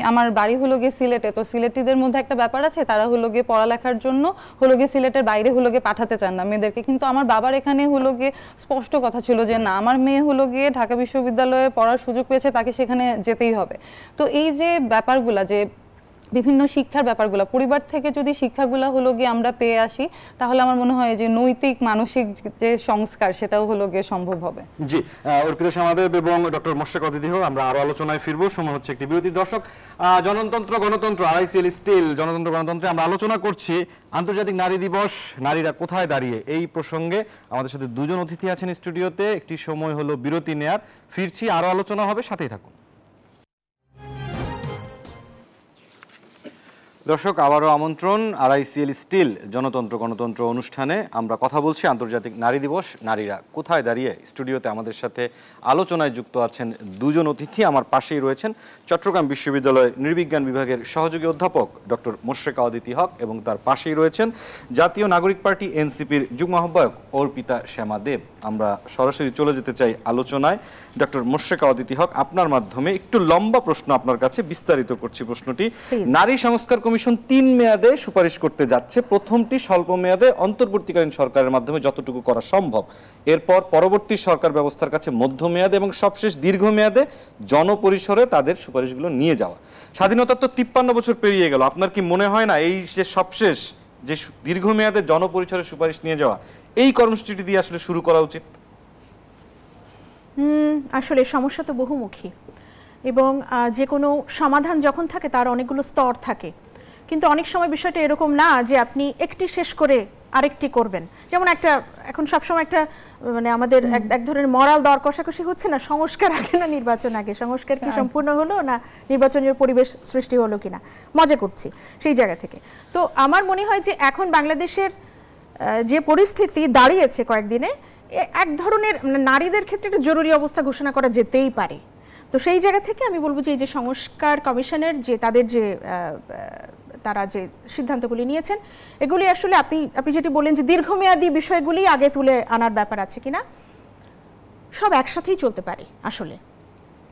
আমার বাড়ি হলো গিয়ে সিলেটে, তো সিলেটিদের মধ্যে একটা ব্যাপার আছে, তারা হলো গিয়ে পড়ালেখার জন্য হলো গিয়ে সিলেটের বাইরে হলো গিয়ে পাঠাতে চান না মেয়েদেরকে, কিন্তু আমার বাবার এখানে হলো গিয়ে স্পষ্ট কথা ছিল যে না, আমার মেয়ে হলো গিয়ে ঢাকা বিশ্ববিদ্যালয়ে পড়ার সুযোগ পেয়েছে, তাকে সেখানে যেতেই হবে। তো এই যে ব্যাপারগুলা, যে বিভিন্ন শিক্ষার ব্যাপারগুলো পরিবার থেকে যদি শিক্ষাগুলো হলো গিয়ে আমরা পেয়ে আসি, তাহলে আমার মনে হয় যে নৈতিক মানসিক যে সংস্কার সেটাও হলো গিয়ে সম্ভব হবে। জি, অর্পিতা শামাদেব এবং ডক্টর মোশাররফ অদিতি, আমরা আরো আলোচনায় ফিরবো। সময় হচ্ছে একটি বিরতি। দর্শক, জনতন্ত্র গণতন্ত্র, আরআইসিএল স্টিল জনতন্ত্র গণতন্ত্রে আমরা আলোচনা করছি আন্তর্জাতিক নারী দিবস, নারীরা কোথায় দাঁড়িয়ে, এই প্রসঙ্গে আমাদের সাথে দুজন অতিথি আছেন স্টুডিওতে। একটি সময় হলো বিরতি নেয়ার, ফিরছি, আরো আলোচনা হবে, সাথেই থাকুন। দর্শক, আবারও আমন্ত্রণ আরআইসিএল স্টিল জনতন্ত্র গণতন্ত্র অনুষ্ঠানে। আমরা কথা বলছি আন্তর্জাতিক নারী দিবস, নারীরা কোথায় দাঁড়িয়ে। স্টুডিওতে আমাদের সাথে আলোচনায় যুক্ত আছেন দুজন অতিথি। আমার পাশেই রয়েছেন চট্টগ্রাম বিশ্ববিদ্যালয় নৃবিজ্ঞান বিভাগের সহযোগী অধ্যাপক ডক্টর মোশাররফ অদিতি হক এবং তার পাশেই রয়েছেন জাতীয় নাগরিক পার্টি এনসিপির যুগ্ম আহ্বায়ক অর্পিতা শ্যামাদেব। আমরা সরাসরি চলে যেতে চাই আলোচনায়। ডক্টর মোশাররফ অদিতি হক, আপনার মাধ্যমে একটু লম্বা প্রশ্ন আপনার কাছে, বিস্তারিত করছি প্রশ্নটি। নারী সংস্কার কমিশন 3 মেয়াদে সুপারিশ করতে যাচ্ছে। প্রথমটি স্বল্প মেয়াদে অন্তর্বর্তীকালীন সরকারের মাধ্যমে যতটুকু করা সম্ভব, এরপর পরবর্তী সরকার ব্যবস্থার কাছে মধ্যমেয়াদে এবং সবশেষ দীর্ঘমেয়াদে জনপরিসরে তাদের সুপারিশগুলো নিয়ে যাওয়া। স্বাধীনতার তো 53 বছর পেরিয়ে গেল। আপনার কি মনে হয় না এই যে সবশেষ যে দীর্ঘমেয়াদে জনপরিসরে সুপারিশ নিয়ে যাওয়া, এই কর্মসূচিটি দিয়ে আসলে শুরু করা উচিত? আসলে সমস্যা তো বহুমুখী এবং যে কোনো সমাধান যখন থাকে তার অনেকগুলো স্তর থাকে, কিন্তু অনেক সময় বিষয়টা এরকম না যে আপনি একটি শেষ করে আরেকটি করবেন। যেমন এখন সবসময় একটা মানে আমাদের এক ধরনের মরাল দর কষাকষি হচ্ছে না, সংস্কার আগে না নির্বাচন আগে, সংস্কার কি সম্পূর্ণ হলো না নির্বাচনের পরিবেশ সৃষ্টি হলো কিনা, মজা করছি সেই জায়গা থেকে। তো আমার মনে হয় যে এখন বাংলাদেশের যে পরিস্থিতি দাঁড়িয়েছে কয়েকদিনে, এক ধরনের নারীদের ক্ষেত্রে একটা জরুরি অবস্থা ঘোষণা করা যেতেই পারে। তো সেই জায়গা থেকে আমি বলবো যে এই যে সংস্কার কমিশনের যে তাদের যে তারা যে সিদ্ধান্তগুলি নিয়েছেন, এগুলি আসলে আপনি যেটি বলেন যে দীর্ঘমেয়াদী বিষয়গুলি আগে তুলে আনার ব্যাপার আছে কিনা, সব একসাথেই চলতে পারে আসলে,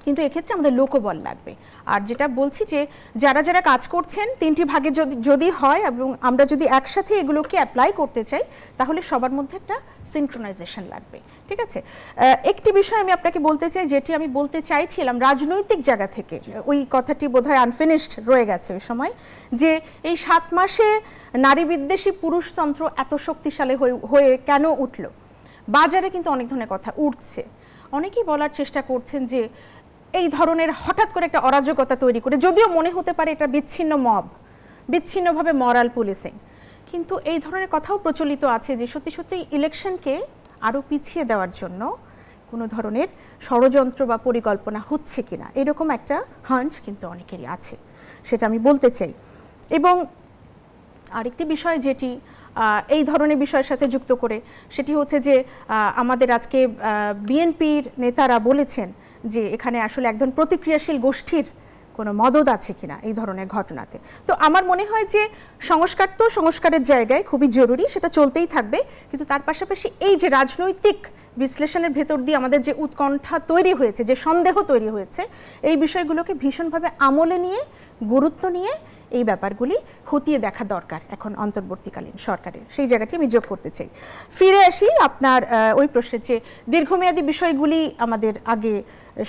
কিন্তু এক্ষেত্রে আমাদের লোকবল লাগবে। আর যেটা বলছি যে যারা যারা কাজ করছেন 3টি ভাগে যদি হয় এবং আমরা যদি একসাথে এগুলোকে অ্যাপ্লাই করতে চাই, তাহলে সবার মধ্যে একটা সিনক্রোনাইজেশন লাগবে। ঠিক আছে, একটি বিষয় আমি আপনাকে বলতে চাই, যেটি আমি বলতে চাইছিলাম রাজনৈতিক জায়গা থেকে, ওই কথাটি বোধহয় আনফিনিশড রয়ে গেছে ওই সময়, যে এই 7 মাসে নারী বিদ্বেষী পুরুষতন্ত্র এত শক্তিশালী হয়ে কেন উঠল। বাজারে কিন্তু অনেক ধরনের কথা উঠছে, অনেকেই বলার চেষ্টা করছেন যে এই ধরনের হঠাৎ করে একটা অরাজকতা তৈরি করে, যদিও মনে হতে পারে এটা বিচ্ছিন্ন মব, বিচ্ছিন্নভাবে মরাল পুলিশিং, কিন্তু এই ধরনের কথাও প্রচলিত আছে যে সত্যি সত্যি ইলেকশনকে আরও পিছিয়ে দেওয়ার জন্য কোনো ধরনের ষড়যন্ত্র বা পরিকল্পনা হচ্ছে কিনা, এরকম একটা হাঞ্চ কিন্তু অনেকেরই আছে, সেটা আমি বলতে চাই। এবং আরেকটি বিষয় যেটি এই ধরনের বিষয়ের সাথে যুক্ত করে, সেটি হচ্ছে যে আমাদের আজকে বিএনপির নেতারা বলেছেন যে এখানে আসলে একজন প্রতিক্রিয়াশীল গোষ্ঠীর কোনো মদদ আছে কিনা এই ধরনের ঘটনাতে। তো আমার মনে হয় যে সংস্কার তো সংস্কারের জায়গায় খুবই জরুরি, সেটা চলতেই থাকবে, কিন্তু তার পাশাপাশি এই যে রাজনৈতিক বিশ্লেষণের ভেতর দিয়ে আমাদের যে উৎকণ্ঠা তৈরি হয়েছে, যে সন্দেহ তৈরি হয়েছে, এই বিষয়গুলোকে ভীষণভাবে আমলে নিয়ে, গুরুত্ব নিয়ে এই ব্যাপারগুলি খতিয়ে দেখা দরকার এখন অন্তর্বর্তীকালীন সরকারের। সেই জায়গাটি আমি যোগ করতে চাই। ফিরে আসি আপনার ওই প্রশ্নের, যে দীর্ঘমেয়াদী বিষয়গুলি আমাদের আগে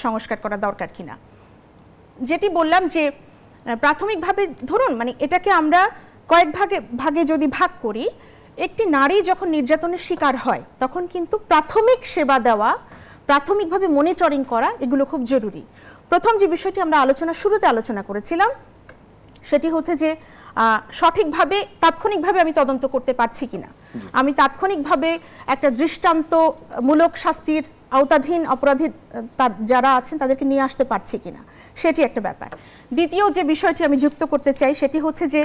সংস্কার করা দরকার কিনা। যেটি বললাম যে প্রাথমিকভাবে ধরুন, মানে এটাকে আমরা কয়েক ভাগে যদি ভাগ করি, একটি নারী যখন নির্যাতনের শিকার হয় তখন কিন্তু প্রাথমিক সেবা দেওয়া, প্রাথমিকভাবে মনিটরিং করা, এগুলো খুব জরুরি। প্রথম যে বিষয়টি আমরা শুরুতে আলোচনা করেছিলাম সেটি হচ্ছে যে সঠিকভাবে তাৎক্ষণিকভাবে আমি তদন্ত করতে পারছি কিনা, আমি তাৎক্ষণিকভাবে একটা দৃষ্টান্তমূলক শাস্তির আওতাধীন অপরাধী যারা আছেন তাদেরকে নিয়ে আসতে পারছি কিনা, সেটি একটা ব্যাপার। দ্বিতীয় যে বিষয়টি আমি যুক্ত করতে চাই সেটি হচ্ছে যে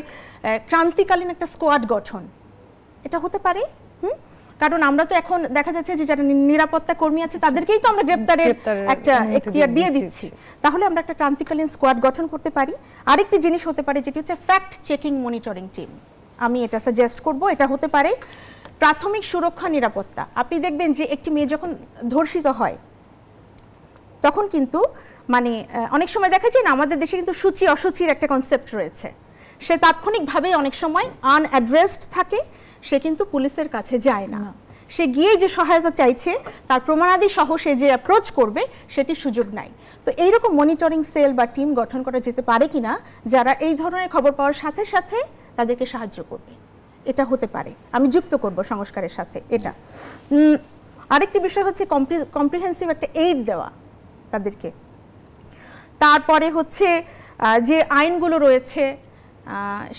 ক্রান্তিকালীন একটা স্কোয়াড গঠন, এটা হতে পারে। কারণ আমরা তো এখন দেখা যাচ্ছে যে যারা নিরাপত্তা কর্মী আছে তাদেরকেই তো আমরা গ্রেপ্তারের একটা এখতিয়ার দিয়ে দিচ্ছি, তাহলে আমরা একটা ক্রান্তিকালীন স্কোয়াড গঠন করতে পারি। আরেকটি জিনিস হতে পারে যেটি হচ্ছে ফ্যাক্ট চেকিং মনিটরিং টিম, আমি এটা সাজেস্ট করব। এটা হতে পারে প্রাথমিক সুরক্ষা নিরাপত্তা। আপনি দেখবেন যে একটি মেয়ে যখন ধর্ষিত হয় তখন কিন্তু মানে অনেক সময় দেখা যায় না, আমাদের দেশে কিন্তু সূচি অসুচির একটা কনসেপ্ট রয়েছে, সে তাৎক্ষণিকভাবেই অনেক সময় আনঅ্যাড্রেসড থাকে, সে কিন্তু পুলিশের কাছে যায় না, সে গিয়ে যে সহায়তা চাইছে তার প্রমাণাদি সহ সে যে অ্যাপ্রোচ করবে সেটি সুযোগ নাই। তো এইরকম মনিটরিং সেল বা টিম গঠন করা যেতে পারে কিনা, যারা এই ধরনের খবর পাওয়ার সাথে সাথে তাদেরকে সাহায্য করবে, এটা হতে পারে, আমি যুক্ত করব সংস্কারের সাথে এটা। আরেকটি বিষয় হচ্ছে কম্প্রিহেন্সিভ একটা এইড দেওয়া তাদেরকে। তারপরে হচ্ছে যে আইনগুলো রয়েছে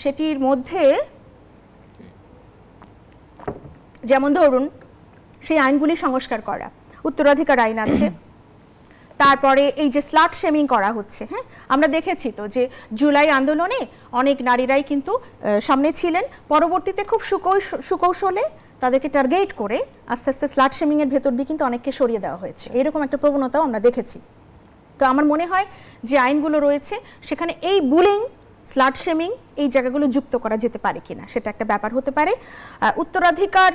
সেটির মধ্যে যেমন ধরুন সেই আইনগুলি সংস্কার করা, উত্তরাধিকার আইন আছে, তারপরে এই যে স্লাট শেমিং করা হচ্ছে, হ্যাঁ আমরা দেখেছি তো যে জুলাই আন্দোলনে অনেক নারীরাই কিন্তু সামনে ছিলেন, পরবর্তীতে খুব সুকৌশলে তাদেরকে টার্গেট করে আস্তে আস্তে স্লাট শেমিং এর ভেতর দিয়ে কিন্তু অনেককে সরিয়ে দেওয়া হয়েছে, এরকম একটা প্রবণতাও আমরা দেখেছি। তো আমার মনে হয় যে আইনগুলো রয়েছে সেখানে এই বুলিং, স্লাট শেমিং এই জায়গাগুলো যুক্ত করা যেতে পারে কিনা, সেটা একটা ব্যাপার হতে পারে। উত্তরাধিকার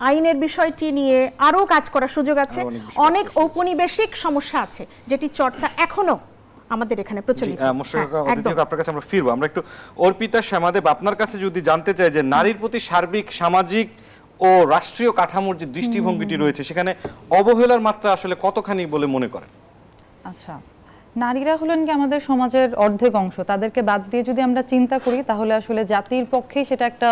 আইনের বিষয়টি নিয়ে আরও কাজ করার সুযোগ আছে, অনেক ঔপনিবেশিক সমস্যা আছে যেটি চর্চা এখনো আমাদের এখানে প্রচলিত। আপনার কাছে আমরা ফিরবো, আমরা একটু অর্পিতা শ্যামাদেব আপনার কাছে যদি জানতে চাই যে নারীর প্রতি সার্বিক সামাজিক ও রাষ্ট্রীয় কাঠামোর যে দৃষ্টিভঙ্গিটি রয়েছে সেখানে অবহেলার মাত্রা আসলে কতখানি বলে মনে করেন? আচ্ছা, নারীরা হলেন কি আমাদের সমাজের অর্ধেক অংশ, তাদেরকে বাদ দিয়ে যদি আমরা চিন্তা করি তাহলে আসলে জাতির পক্ষেই সেটা একটা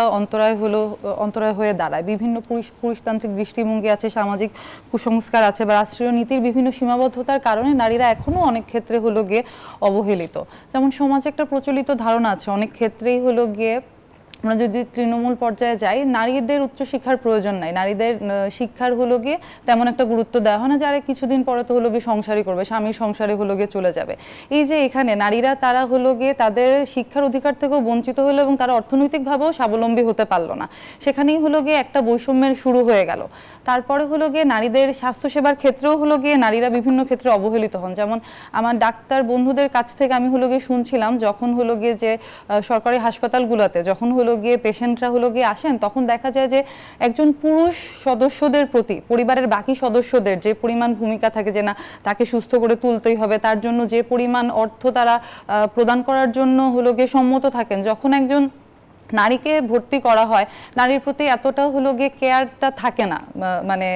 অন্তরায় হয়ে দাঁড়ায়। বিভিন্ন পুরুষতান্ত্রিক দৃষ্টিভঙ্গি আছে, সামাজিক কুসংস্কার আছে বা রাষ্ট্রীয় নীতির বিভিন্ন সীমাবদ্ধতার কারণে নারীরা এখনো অনেক ক্ষেত্রে হলো গিয়ে অবহেলিত। যেমন সমাজে একটা প্রচলিত ধারণা আছে অনেক ক্ষেত্রেই হলো গিয়ে, আমরা যদি তৃণমূল পর্যায়ে যাই, নারীদের উচ্চশিক্ষার প্রয়োজন নাই, নারীদের শিক্ষার হলো গিয়ে তেমন একটা গুরুত্ব দেওয়া হয় না, যারা কিছুদিন পরে তো হলো গিয়ে সংসারই করবে, স্বামীর সংসারে হলো গিয়ে চলে যাবে। এই যে এখানে নারীরা তারা হলো গিয়ে তাদের শিক্ষার অধিকার থেকেও বঞ্চিত হলো এবং তারা অর্থনৈতিকভাবেও স্বাবলম্বী হতে পারলো না, সেখানেই হলো গিয়ে একটা বৈষম্যের শুরু হয়ে গেল। তারপরে হলো গিয়ে নারীদের স্বাস্থ্যসেবার ক্ষেত্রেও হলো গিয়ে নারীরা বিভিন্ন ক্ষেত্রে অবহেলিত হন। যেমন আমার ডাক্তার বন্ধুদের কাছ থেকে আমি হলো গিয়ে শুনছিলাম, যখন হলো গিয়ে যে সরকারি হাসপাতালগুলোতে যখন হলো গিয়ে পেশেন্টরা হলো গিয়ে আসেন, তখন দেখা যায় যে একজন পুরুষ সদস্যদের প্রতি পরিবারের বাকি সদস্যদের যে পরিমাণ ভূমিকা থাকে যে না তাকে সুস্থ করে তুলতেই হবে, তার জন্য যে পরিমাণ অর্থ তারা প্রদান করার জন্য হলো গিয়ে সম্মত থাকেন, যখন একজন নারীকে ভর্তি করা হয় নারীর প্রতি এতটা হলো গিয়ে কেয়ারটা থাকে না, মানে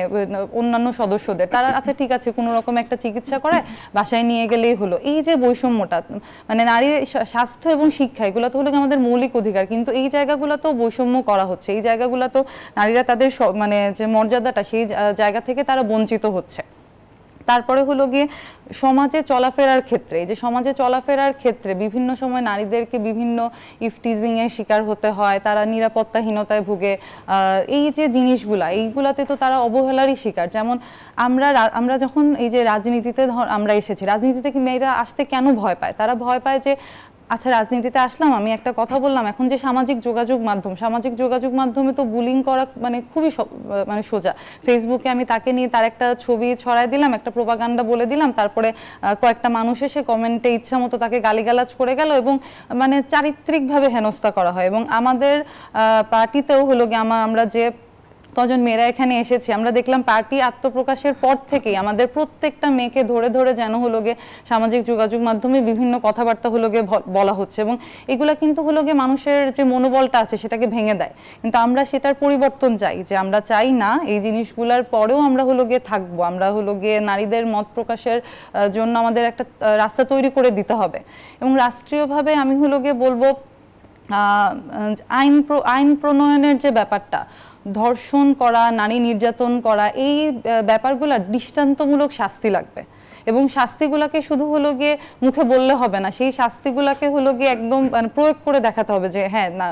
অন্যান্য সদস্যদের, তারা আচ্ছা ঠিক আছে কোনো রকম একটা চিকিৎসা করে বাসায় নিয়ে গেলেই হলো। এই যে বৈষম্যটা, মানে নারীর স্বাস্থ্য এবং শিক্ষা এগুলো তো হলো আমাদের মৌলিক অধিকার, কিন্তু এই জায়গাগুলোতেও বৈষম্য করা হচ্ছে, এই জায়গাগুলো তো নারীরা তাদের মানে যে মর্যাদাটা সেই জায়গা থেকে তারা বঞ্চিত হচ্ছে। তারপরে হলো গিয়ে সমাজে চলাফেরার ক্ষেত্রে, এই যে সমাজে চলাফেরার ক্ষেত্রে বিভিন্ন সময় নারীদেরকে বিভিন্ন ইফটিজিং এর শিকার হতে হয়, তারা নিরাপত্তাহীনতায় ভুগে, এই যে জিনিসগুলা এইগুলাতে তো তারা অবহেলারই শিকার। যেমন আমরা যখন এই যে রাজনীতিতে আমরা এসেছি, রাজনীতিতে কি মেয়েরা আসতে কেন ভয় পায়? তারা ভয় পায় যে আচ্ছা, রাজনীতিতে আসলাম, আমি একটা কথা বললাম, এখন যে সামাজিক যোগাযোগ মাধ্যমে তো বুলিং করা মানে খুবই মানে সোজা। ফেসবুকে আমি তাকে নিয়ে তার একটা ছবি ছড়াই দিলাম, একটা প্রোপাগান্ডা বলে দিলাম, তারপরে কয়েকটা মানুষ এসে কমেন্টে ইচ্ছা মতো তাকে গালিগালাজ করে গেল এবং মানে চারিত্রিকভাবে হেনস্থা করা হয়। এবং আমাদের পার্টিতেও হলো গিয়ে আমরা যে কজন মেয়েরা এখানে এসেছি, আমরা দেখলাম পার্টি আত্মপ্রকাশের পর থেকেই আমাদের প্রত্যেকটা মেয়েকে ধরে ধরে যেন হলো গিয়ে সামাজিক যোগাযোগ মাধ্যমে বিভিন্ন কথাবার্তা হলো গিয়ে বলা হচ্ছে, এবং এগুলা কিন্তু হলো গিয়ে মানুষের যে মনোবলটা আছে সেটাকে ভেঙে দেয়। কিন্তু আমরা সেটার পরিবর্তন চাই, যে আমরা চাই না এই জিনিসগুলোর পরেও আমরা হলো গিয়ে থাকবো, আমরা হলো গিয়ে নারীদের মত প্রকাশের জন্য আমাদের একটা রাস্তা তৈরি করে দিতে হবে। এবং রাষ্ট্রীয়ভাবে আমি হলো গিয়ে বলবো আইন প্রণয়নের যে ব্যাপারটা, ধর্ষণ করা, নারী নির্যাতন করা, এই ব্যাপারগুলোর দৃষ্টান্তমূলক শাস্তি লাগবে। এবং শাস্তিগুলোকে শুধু হলো গিয়ে মুখে বললে হবে না, সেই শাস্তিগুলোকে হলো গিয়ে একদম প্রয়োগ করে দেখাতে হবে যে হ্যাঁ না,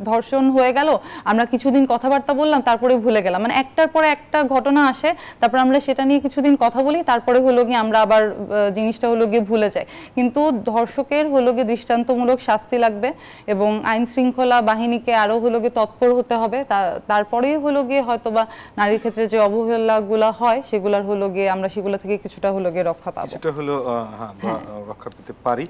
ধর্ষণ হয়ে গেল, আমরা কিছুদিন কথাবার্তা বললাম, তারপরে ভুলে গেলাম, মানে একটার পরে একটা ঘটনা আসে, তারপর আমরা সেটা নিয়ে কিছুদিন কথা বলি, তারপরে হলো গিয়ে আমরা আবার জিনিসটা হলো গিয়ে ভুলে যাই। কিন্তু ধর্ষকের হলো গিয়ে দৃষ্টান্তমূলক শাস্তি লাগবে এবং আইন শৃঙ্খলা বাহিনীকে আরো হলো গিয়ে তৎপর হতে হবে। তারপরেই হলো গিয়ে হয়তোবা নারীর ক্ষেত্রে যে অবহেলাগুলো হয় সেগুলোর হলো গিয়ে আমরা সেগুলো থেকে কিছুটা রক্ষা পাবো, কিছুটা হলো রক্ষা পেতে পারি।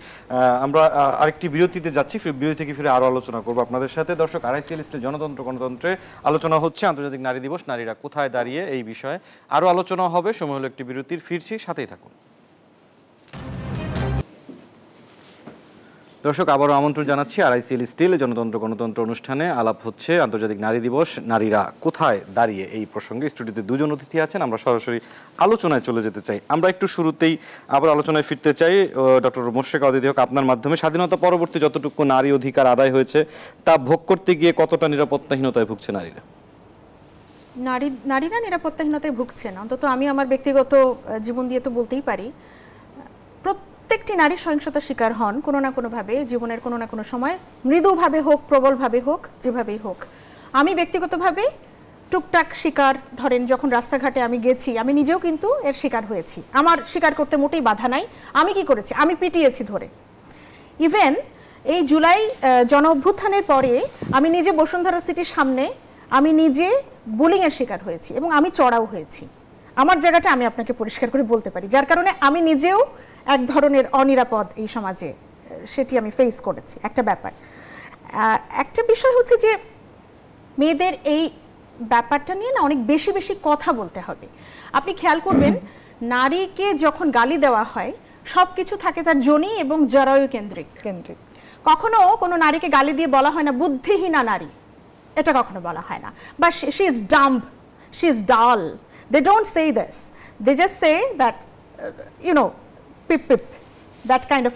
আমরা আরেকটি বিরতিতে যাচ্ছি, বিরতি থেকে ফিরে আরো আলোচনা করব আপনাদের সাথে। দর্শক, আরআইসিএল স্টিল জনতন্ত্র গণতন্ত্রে আলোচনা হচ্ছে, আন্তর্জাতিক নারী দিবস, নারীরা কোথায় দাঁড়িয়ে, এই বিষয়ে আরো আলোচনা হবে। সময় হলো একটি বিরতির, ফিরছি, সাথেই থাকুন। দর্শক, আবারও আমন্ত্রণ জানাচ্ছি আরআইসিএল স্টিল জনতন্ত্র গণতন্ত্র অনুষ্ঠানে। আলাপ হচ্ছে আন্তর্জাতিক নারী দিবস, নারীরা কোথায় দাঁড়িয়ে, এই প্রসঙ্গে। স্টুডিওতে দুজন অতিথি আছেন, আমরা সরাসরি আলোচনায় চলে যেতে চাই। আমরা একটু শুরুতেই আবার আলোচনায় ফিরতে চাই ডক্টর মোশরেকা অদিতি হক, আপনার মাধ্যমে। স্বাধীনতা পরবর্তী যতটুকু নারী অধিকার আদায় হয়েছে তা ভোগ করতে গিয়ে কতটা নিরাপত্তাহীনতায় ভুগছে নারীরা? নারীরা নিরাপত্তাহীনতায় ভুগছেন, অন্তত আমি আমার ব্যক্তিগত জীবন দিয়ে তো বলতেই পারি। প্রত্যেকটি নারী সহিংসতার শিকার হন কোনো না কোনোভাবে, জীবনের কোনো না কোনো সময়, মৃদুভাবে হোক, প্রবলভাবে হোক, যেভাবেই হোক। আমি ব্যক্তিগতভাবে টুকটাক শিকার, ধরেন যখন রাস্তাঘাটে আমি গেছি, আমি নিজেও কিন্তু এর শিকার হয়েছি। আমার শিকার করতে মোটেই বাধা নাই। আমি কি করেছি? আমি পিটিয়েছি ধরে। ইভেন এই জুলাই জন অভ্যুত্থানের পরে আমি নিজে বসুন্ধরা সিটির সামনে আমি নিজে বুলিংয়ের শিকার হয়েছি এবং আমি চড়াও হয়েছি। আমার জায়গাটা আমি আপনাকে পরিষ্কার করে বলতে পারি, যার কারণে আমি নিজেও এক ধরনের অনিরাপদ এই সমাজে, সেটি আমি ফেস করেছি। একটা ব্যাপার, একটা বিষয় হচ্ছে যে মেয়েদের এই ব্যাপারটা নিয়ে না অনেক বেশি বেশি কথা বলতে হবে। আপনি খেয়াল করবেন, নারীকে যখন গালি দেওয়া হয় সব কিছু থাকে তার যোনি এবং জরায়ু কেন্দ্রিক। কখনো কোনো নারীকে গালি দিয়ে বলা হয় না বুদ্ধিহীনা নারী, এটা কখনো বলা হয় না, বা she is dumb, she is dull. They don't say this, they just say that you know beep beep, that kind of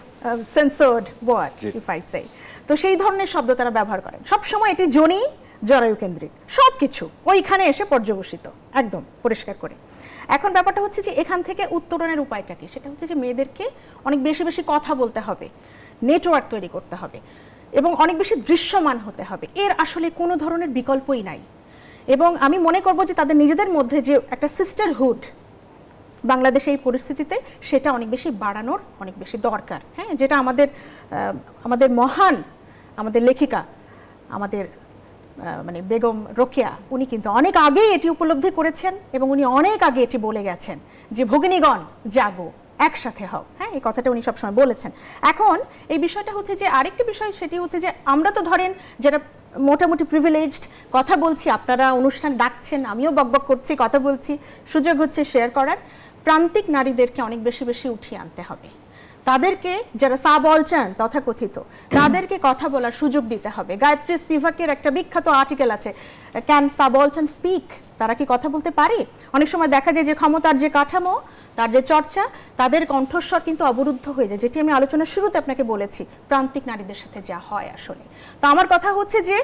censored word if I say. তো সেই ধরনের শব্দ তারা ব্যবহার করেন সবসময়। এটি যোনি জরায়ু কেন্দ্রিক, সব কিছু ওইখানে এসে পর্যবসিত, একদম পরিষ্কার করে। এখন ব্যাপারটা হচ্ছে যে এখান থেকে উত্তরণের উপায়টা কি? সেটা হচ্ছে যে মেয়েদেরকে অনেক বেশি বেশি কথা বলতে হবে, নেটওয়ার্ক তৈরি করতে হবে এবং অনেক বেশি দৃশ্যমান হতে হবে। এর আসলে কোনো ধরনের বিকল্পই নাই। এবং আমি মনে করব যে তাদের নিজেদের মধ্যে যে একটা সিস্টারহুড বাংলাদেশে এই পরিস্থিতিতে, সেটা অনেক বেশি বাড়ানোর অনেক বেশি দরকার। হ্যাঁ, যেটা আমাদের মহান আমাদের লেখিকা, আমাদের মানে বেগম রোকেয়া, উনি কিন্তু অনেক আগেই এটি উপলব্ধি করেছেন এবং উনি অনেক আগে এটি বলে গেছেন যে ভগিনীগণ জাগো, একসাথে হও। হ্যাঁ, এই কথাটা উনি সবসময় বলেছেন। এখন এই বিষয়টা হচ্ছে যে আরেকটি বিষয়, সেটি হচ্ছে যে আমরা তো ধরেন যারা মোটামুটি প্রিভিলেজড কথা বলছি, আপনারা অনুষ্ঠান ডাকছেন, আমিও বকবক করছি, কথা বলছি, সুযোগ হচ্ছে শেয়ার করার। প্রান্তিক নারীদেরকে অনেক বেশি বেশি উঠিয়ে আনতে হবে। তাদেরকে, যারা সাবঅল্টার্ন তথাকথিত, তাদেরকে কথা বলার সুযোগ দিতে হবে। গায়ত্রী স্পিভাকের একটা বিখ্যাত আর্টিকেল আছে, ক্যান সাবঅল্টার্ন স্পিক? তারা কি কথা বলতে পারে? অনেক সময় দেখা যায় যে ক্ষমতার যে কাঠামো, তার যে চর্চা, তাদের কণ্ঠস্বর কিন্তু অবরুদ্ধ হয়ে যায়, যেটি আমি আলোচনার শুরুতে আপনাকে বলেছি প্রান্তিক নারীদের সাথে যা হয় আসলে। তো আমার কথা হচ্ছে যে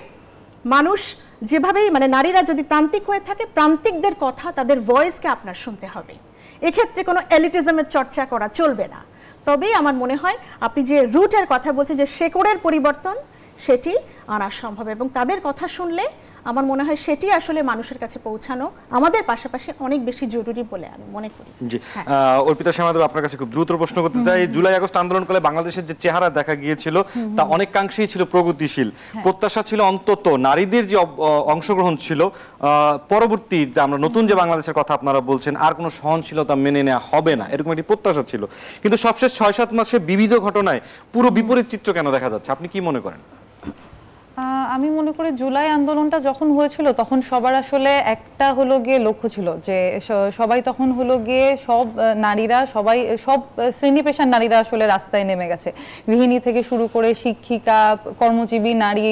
মানুষ যেভাবেই, মানে নারীরা যদি প্রান্তিক হয়ে থাকে, প্রান্তিকদের কথা, তাদের ভয়েসকে আপনার শুনতে হবে। এক্ষেত্রে কোনো এলিটিজমের চর্চা করা চলবে না। তবেই আমার মনে হয় আপনি যে রুটের কথা বলছেন, যে শেকড়ের পরিবর্তন, সেটি আনা সম্ভব। এবং তাদের কথা শুনলে আমার মনে হয় সেটি আসলে মানুষের কাছে পৌঁছানো আমাদের পাশাপাশি অনেক বেশি জরুরি বলে আমি মনে করি। জি, অর্পিতা শ্যামা দেব, আপনার কাছে খুব দ্রুত প্রশ্ন করতে চাই। জুলাই আগস্ট আন্দোলনকালে বাংলাদেশের যে চেহারা দেখা গিয়েছিল তা অনেকাংশেই ছিল প্রগতিশীল। প্রত্যাশা ছিল অন্তত নারীদের যে অংশগ্রহণ ছিল, পরবর্তী যে আমরা নতুন যে বাংলাদেশের কথা আপনারা বলছেন, আর কোনো সহনশীলতা মেনে নেওয়া হবে না, এরকম একটি প্রত্যাশা ছিল। কিন্তু সবশেষ 6-7 মাসে বিবিধ ঘটনায় পুরো বিপরীত চিত্র কেন দেখা যাচ্ছে, আপনি কি মনে করেন? আমি মনে করি জুলাই আন্দোলনটা যখন হয়েছিল তখন সবার আসলে একটা হলো গিয়ে লক্ষ্য ছিল যে সবাই তখন হলো গিয়ে সব নারীরা, সব শ্রেণী পেশার নারীরা আসলে রাস্তায় নেমে গেছে। গৃহিণী থেকে শুরু করে শিক্ষিকা, কর্মজীবী নারী,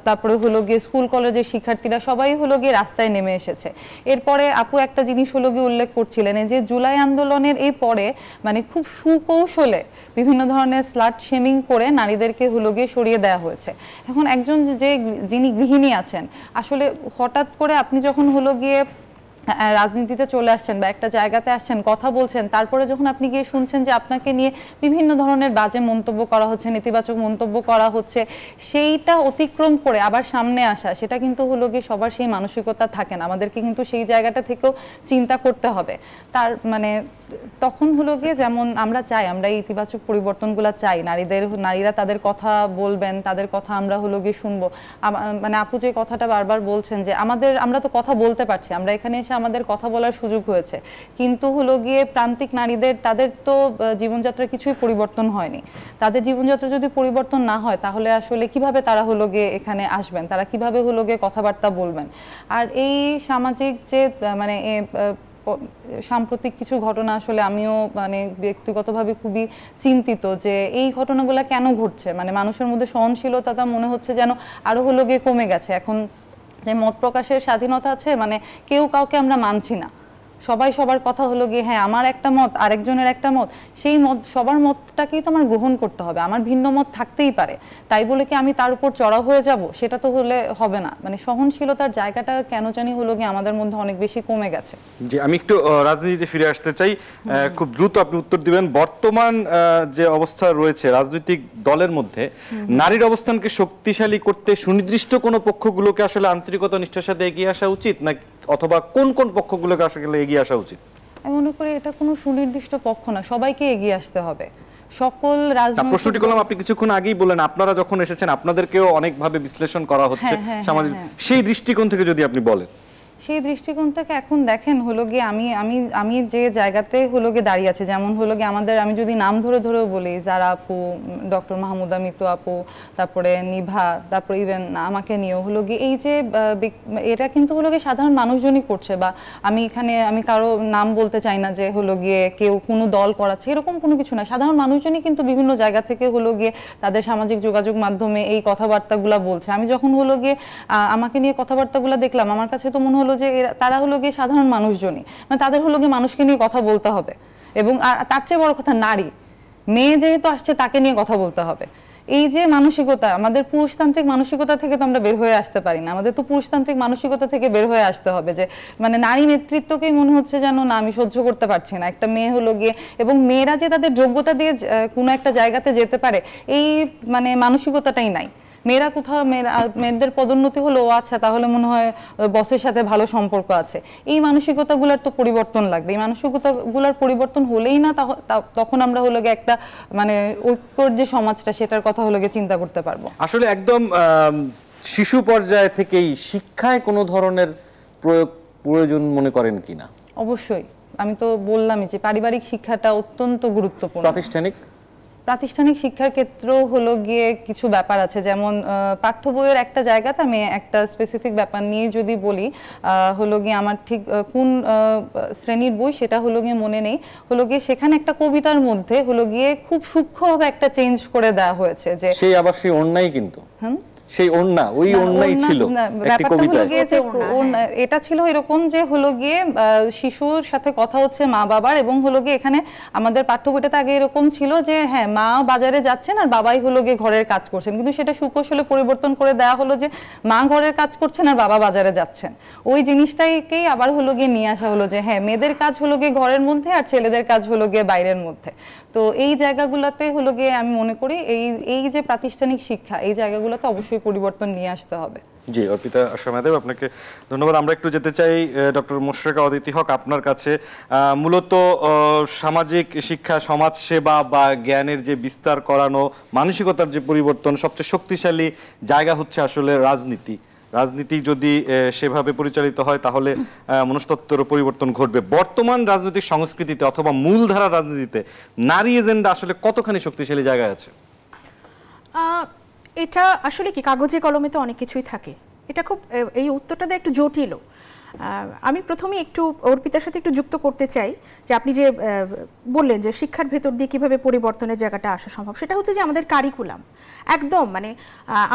তারপরে হলো গিয়ে স্কুল কলেজের শিক্ষার্থীরা সবাই হলো গিয়ে রাস্তায় নেমে এসেছে। এরপরে আপু একটা জিনিস হলো গিয়ে উল্লেখ করছিলেন যে জুলাই আন্দোলনের এই পরে মানে খুব সুকৌশলে বিভিন্ন ধরনের স্লাট শেমিং করে নারীদেরকে হলো গিয়ে সরিয়ে দেওয়া হয়েছে। এখন যিনি গৃহিণী আছেন, আসলে হঠাৎ করে আপনি যখন হলো গিয়ে রাজনীতিতে চলে আসছেন বা একটা জায়গাতে আসছেন, কথা বলছেন, তারপরে যখন আপনি গিয়ে শুনছেন যে আপনাকে নিয়ে বিভিন্ন ধরনের বাজে মন্তব্য করা হচ্ছে, নেতিবাচক মন্তব্য করা হচ্ছে, সেইটা অতিক্রম করে আবার সামনে আসা, সেটা কিন্তু হলো গিয়ে সবার সেই মানসিকতা থাকে না। আমাদেরকে কিন্তু সেই জায়গাটা থেকেও চিন্তা করতে হবে। তার মানে তখন হলো গিয়ে যেমন আমরা চাই, আমরা এই ইতিবাচক পরিবর্তনগুলো চাই, নারীরা তাদের কথা বলবেন, তাদের কথা আমরা হলো গিয়ে শুনবো। মানে আপু যে কথাটা বারবার বলছেন যে আমরা তো কথা বলতে পারছি, আমরা এখানে এসে আমাদের কথা বলার সুযোগ হয়েছে, কিন্তু হলো গিয়ে প্রান্তিক নারীদের তাদের তো জীবনযাত্রার কিছুই পরিবর্তন হয়নি। তাদের জীবনযাত্রা যদি পরিবর্তন না হয় তাহলে আসলে কিভাবে তারা হলো গিয়ে এখানে আসবেন, তারা কিভাবে হলো গিয়ে কথাবার্তা বলবেন। আর এই সামাজিক যে মানে সাম্প্রতিক কিছু ঘটনা আসলে আমিও মানে ব্যক্তিগতভাবে খুবই চিন্তিত যে এই ঘটনাগুলো কেন ঘটছে। মানে মানুষের মধ্যে সহনশীলতা মনে হচ্ছে যেন আরো হলো গিয়ে কমে গেছে। এখন যে মত প্রকাশের স্বাধীনতা আছে, মানে কেউ কাউকে আমরা মানছি না, সবাই সবার কথা হলো গিয়ে হ্যাঁ আমার একটা মত আরেকজনের একটা মত, সেই মত সবার মতটাকেই তো আমার গ্রহণ করতে হবে। আমার ভিন্ন মত থাকতেই পারে, তাই বলে কি আমি তার উপর চড়া হয়ে যাব, সেটা তো হলে হবে না। মানে সহনশীলতার জায়গাটা কেন জানি হলো গিয়ে আমাদের মধ্যে অনেক বেশি কমে গেছে। জি, আমি একটু রাজনীতিতে ফিরে আসতে চাই, খুব দ্রুত আপনি উত্তর দিবেন। বর্তমান যে অবস্থা রয়েছে রাজনৈতিক দলের মধ্যে, নারীর অবস্থানকে শক্তিশালী করতে সুনির্দিষ্ট কোন পক্ষগুলোকে আসলে আন্তরিকতা নিষ্ঠার সাথে এগিয়ে আসা উচিত, না অথবা কোন কোন পক্ষগুলোকে আসলে এগিয়ে আসা উচিত? আমি মনে করি এটা কোনো সুনির্দিষ্ট পক্ষ না, সবাইকে এগিয়ে আসতে হবে। সকল রাজনৈতিক প্রশ্নটি করলাম, আপনি কিছুক্ষণ আগেই বলেন আপনারা যখন এসেছেন আপনাদেরকেও অনেকভাবে বিশ্লেষণ করা হচ্ছে সামাজিক, সেই দৃষ্টিকোণ থেকে যদি আপনি বলেন। সেই দৃষ্টিকোণ থেকে এখন দেখেন হলো গিয়ে আমি যে জায়গাতে হলো গিয়ে দাঁড়িয়ে আছে, যেমন হলো গিয়ে আমি যদি নাম ধরেও বলি, যারা আপু, ডক্টর মাহমুদা মিতু আপু, তারপরে নিভা, তারপরে ইভেন আমাকে নিয়েও হলো গিয়ে এই যে এটা কিন্তু হলো গিয়ে সাধারণ মানুষজনই করছে। বা আমি কারো নাম বলতে চাই না যে হলো গিয়ে কেউ কোনো দল করাচ্ছে, এরকম কোনো কিছু না। সাধারণ মানুষজনই কিন্তু বিভিন্ন জায়গা থেকে হলো গিয়ে তাদের সামাজিক যোগাযোগ মাধ্যমে এই কথাবার্তাগুলো বলছে। আমি যখন হলো গিয়ে আমাকে নিয়ে কথাবার্তাগুলো দেখলাম, আমার কাছে তো মনে হলো যে তারা হলো গিয়ে সাধারণ মানুষজনই, মানে তাদের হলো গিয়ে মানুষকে নিয়ে কথা বলতে হবে। এবং তার চেয়ে বড় কথা, মেয়ে যেহেতু আসছে তাকে নিয়ে কথা বলতে হবে। এই যে মানসিকতা, আমাদের পুরুষতান্ত্রিক মানসিকতা থেকে তো আমরা বের হয়ে আসতে পারি না, আমাদের তো পুরুষতান্ত্রিক মানসিকতা থেকে বের হয়ে আসতে হবে যে মানে নারী নেতৃত্বকেই মনে হচ্ছে যেন না আমি সহ্য করতে পারছি না, একটা মেয়ে হলো গিয়ে, এবং মেয়েরা যে তাদের যোগ্যতা দিয়ে কোনো একটা জায়গাতে যেতে পারে এই মানে মানসিকতাটাই নাই। মেয়েরা কোথাও মেয়েদের পদোন্নতি হলো, আচ্ছা তাহলে মনে হয় বসের সাথে ভালো সম্পর্ক আছে। এই মানসিকতাগুলোর তো পরিবর্তন লাগবে। এই মানসিকতাগুলোর পরিবর্তন হলেই না তখন আমরা হলো গিয়ে একটা মানে ঐক্যর যে সমাজটা সেটার কথা হলো গিয়ে চিন্তা করতে পারবো। আসলে একদম শিশু পর্যায় থেকেই শিক্ষায় কোনো ধরনের প্রয়োজন মনে করেন কিনা? অবশ্যই, আমি তো বললামই যে পারিবারিক শিক্ষাটা অত্যন্ত গুরুত্বপূর্ণ। প্রাতিষ্ঠানিক শিক্ষার ক্ষেত্রেও হলো গিয়ে কিছু ব্যাপার আছে, যেমন পাঠ্য বইয়ের একটা জায়গাতে আমি একটা স্পেসিফিক ব্যাপার নিয়ে যদি বলি, হলো গিয়ে আমার ঠিক কোন শ্রেণীর বই সেটা হলো গিয়ে মনে নেই, হলো গিয়ে সেখানে একটা কবিতার মধ্যে হলো গিয়ে খুব সূক্ষ্মভাবে একটা চেঞ্জ করে দেওয়া হয়েছে যে সেই আবার সেই অন্যায়, কিন্তু সেই ওড়না ওই ওড়নাই ছিল একটি কবিতায়। এটা ছিল এরকম যে হলো গিয়ে শিশুর সাথে কথা হচ্ছে মা বাবার, এবং হলো গিয়ে এখানে আমাদের পাঠ্য বইটাতে আগে এরকম ছিল যে হ্যাঁ মা বাজারে যাচ্ছেন আর বাবাই হলো গিয়ে ঘরের কাজ করছেন, কিন্তু সেটা সুকৌশলে পরিবর্তন করে দেওয়া হলো যে মা ঘরের কাজ করছেন আর বাবা বাজারে যাচ্ছেন। ওই জিনিসটাকেই আবার হলো গিয়ে নিয়ে আসা হলো যে হ্যাঁ মেয়েদের কাজ হলো গিয়ে ঘরের মধ্যে আর ছেলেদের কাজ হলো গিয়ে বাইরের মধ্যে। তো এই জায়গাগুলোতে হলো গিয়ে আমি মনে করি এই যে প্রাতিষ্ঠানিক শিক্ষা, এই জায়গাগুলোতে অবশ্যই পরিবর্তন নিয়ে আসতে হবে। জি, অর্পিতা সমাদেব, আপনাকে ধন্যবাদ। আমরা একটু যেতে চাই ডক্টর মোশরেকা অদিতি হক আপনার কাছে। মূলত সামাজিক শিক্ষা, সমাজসেবা বা জ্ঞানের যে বিস্তার করানো, মানসিকতার যে পরিবর্তন, সবচেয়ে শক্তিশালী জায়গা হচ্ছে আসলে রাজনীতি। রাজনীতি যদি সেভাবে পরিচালিত হয় তাহলে মনস্তত্ত্বের পরিবর্তন ঘটবে। বর্তমান রাজনৈতিক সংস্কৃতিতে অথবা মূলধারা রাজনীতিতে নারী এজেন্ডা আসলে কতখানি শক্তিশালী জায়গায় আছে? এটা আসলে কি, কাগজে কলমে তো অনেক কিছুই থাকে, এটা খুব, এই উত্তরটা একটু জটিল। আমি প্রথমে একটু অর্পিতার সাথে একটু যুক্ত করতে চাই যে আপনি যে বললেন যে শিক্ষার ভেতর দিয়ে কীভাবে পরিবর্তনের জায়গাটা আসা সম্ভব, সেটা হচ্ছে যে আমাদের কারিকুলাম একদম, মানে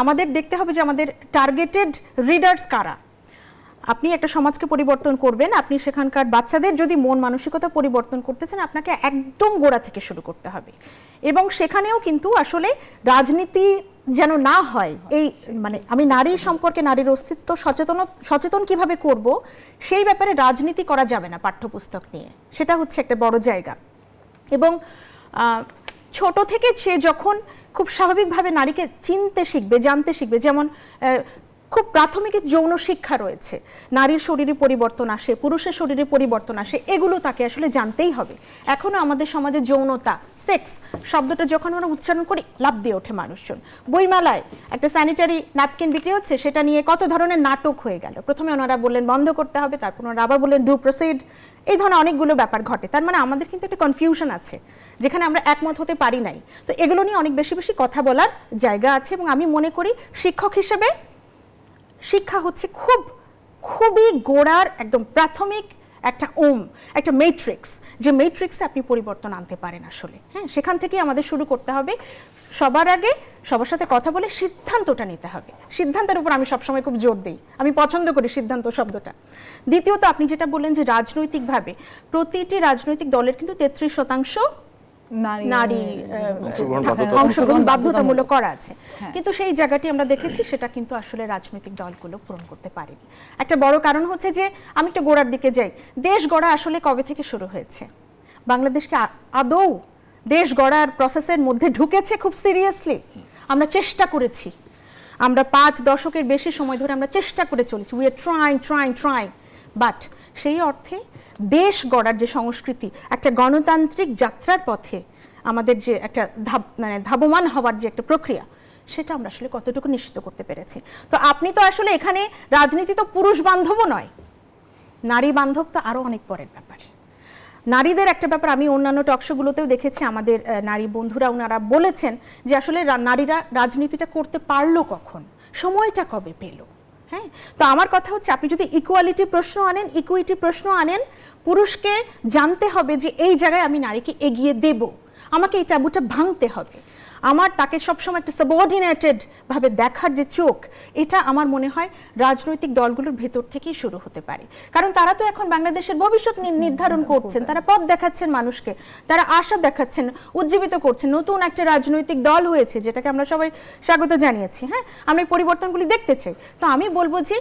আমাদের দেখতে হবে যে আমাদের টার্গেটেড রিডার্স কারা। আপনি একটা সমাজকে পরিবর্তন করবেন, আপনি সেখানকার বাচ্চাদের যদি মন মানসিকতা পরিবর্তন করতেছেন, আপনাকে একদম গোড়া থেকে শুরু করতে হবে। এবং সেখানেও কিন্তু আসলে রাজনীতি যেন না হয়, এই মানে আমি নারী সম্পর্কে, নারীর অস্তিত্ব সচেতন কিভাবে করব, সেই ব্যাপারে রাজনীতি করা যাবে না পাঠ্যপুস্তক নিয়ে, সেটা হচ্ছে একটা বড় জায়গা। এবং ছোট থেকে সে যখন খুব স্বাভাবিকভাবে নারীকে চিনতে শিখবে, জানতে শিখবে, যেমন খুব প্রাথমিক যৌন শিক্ষা রয়েছে, নারীর শরীরে পরিবর্তন আসে, পুরুষের শরীরে পরিবর্তন আসে, এগুলো তাকে আসলে জানতেই হবে। এখনও আমাদের সমাজে যৌনতা, সেক্স শব্দটা যখন আমরা উচ্চারণ করি লাফ দিয়ে ওঠে মানুষজন। বইমেলায় একটা স্যানিটারি ন্যাপকিন বিক্রি হচ্ছে, সেটা নিয়ে কত ধরনের নাটক হয়ে গেল। প্রথমে ওনারা বললেন বন্ধ করতে হবে, তারপর ওনারা আবার বললেন ডু প্রসিড, এই ধরনের অনেকগুলো ব্যাপার ঘটে। তার মানে আমাদের কিন্তু একটা কনফিউশন আছে, যেখানে আমরা একমত হতে পারি নাই। তো এগুলো নিয়ে অনেক বেশি বেশি কথা বলার জায়গা আছে। এবং আমি মনে করি শিক্ষক হিসেবে শিক্ষা হচ্ছে খুবই গোড়ার একদম প্রাথমিক একটা একটা ম্যাট্রিক্স, যে ম্যাট্রিক্সে আপনি পরিবর্তন আনতে পারেন আসলে। হ্যাঁ, সেখান থেকেই আমাদের শুরু করতে হবে। সবার আগে সবার সাথে কথা বলে সিদ্ধান্তটা নিতে হবে। সিদ্ধান্তের উপর আমি সবসময় খুব জোর দিই, আমি পছন্দ করি সিদ্ধান্ত শব্দটা। দ্বিতীয়ত আপনি যেটা বললেন যে রাজনৈতিকভাবে প্রতিটি রাজনৈতিক দলের কিন্তু 33% নারী অংশগ্রহণ বাধ্যতামূলক করা আছে, কিন্তু সেই জায়গাটি আমরা দেখেছি সেটা কিন্তু আসলে রাজনৈতিক দলগুলো পূরণ করতে পারেনি। একটা বড় কারণ হচ্ছে যে, আমি একটু গোড়ার দিকে যাই, দেশ গড়া আসলে কবে থেকে শুরু হয়েছে? বাংলাদেশকে আদৌ দেশ গড়ার প্রসেসের মধ্যে ঢুকেছে খুব সিরিয়াসলি? আমরা চেষ্টা করেছি, আমরা 5 দশকের বেশি সময় ধরে আমরা চেষ্টা করে চলেছি, উই আর ট্রাইং, বাট সেই অর্থে দেশ গড়ার যে সংস্কৃতি, একটা গণতান্ত্রিক যাত্রার পথে আমাদের যে একটা ধাবমান হওয়ার যে একটা প্রক্রিয়া, সেটা আমরা আসলে কতটুকু নিশ্চিত করতে পেরেছি। তো আপনি তো আসলে এখানে রাজনীতি তো পুরুষ বান্ধবও নয়, নারী বান্ধব তো আরও অনেক পরের ব্যাপার। নারীদের একটা ব্যাপার আমি অন্যান্য টকশোগুলোতেও দেখেছি, আমাদের নারী বন্ধুরা ওনারা বলেছেন যে আসলে নারীরা রাজনীতিটা করতে পারলো কখন, সময়টা কবে পেল। হ্যাঁ, তো আমার কথা হচ্ছে, আপনি যদি ইকুইটি প্রশ্ন আনেন, পুরুষকে জানতে হবে যে এই জায়গায় আমি নারীকে এগিয়ে দেব, আমাকে এই ট্যাবুটা ভাঙতে হবে। আমার তাকে সবসময় একটা সাবঅর্ডিনেটেড ভাবে দেখার যে চোখ, এটা আমার মনে হয় রাজনৈতিক দলগুলোর ভেতর থেকেই শুরু হতে পারে। কারণ তারা তো এখন বাংলাদেশের ভবিষ্যৎ নির্ধারণ করছেন, তারা পথ দেখাচ্ছেন মানুষকে, তারা আশা দেখাচ্ছেন, উজ্জীবিত করছেন। নতুন একটা রাজনৈতিক দল হয়েছে, যেটাকে আমরা সবাই স্বাগত জানিয়েছি। হ্যাঁ, আমরা এই পরিবর্তনগুলি দেখতে চাই। তো আমি বলবো যে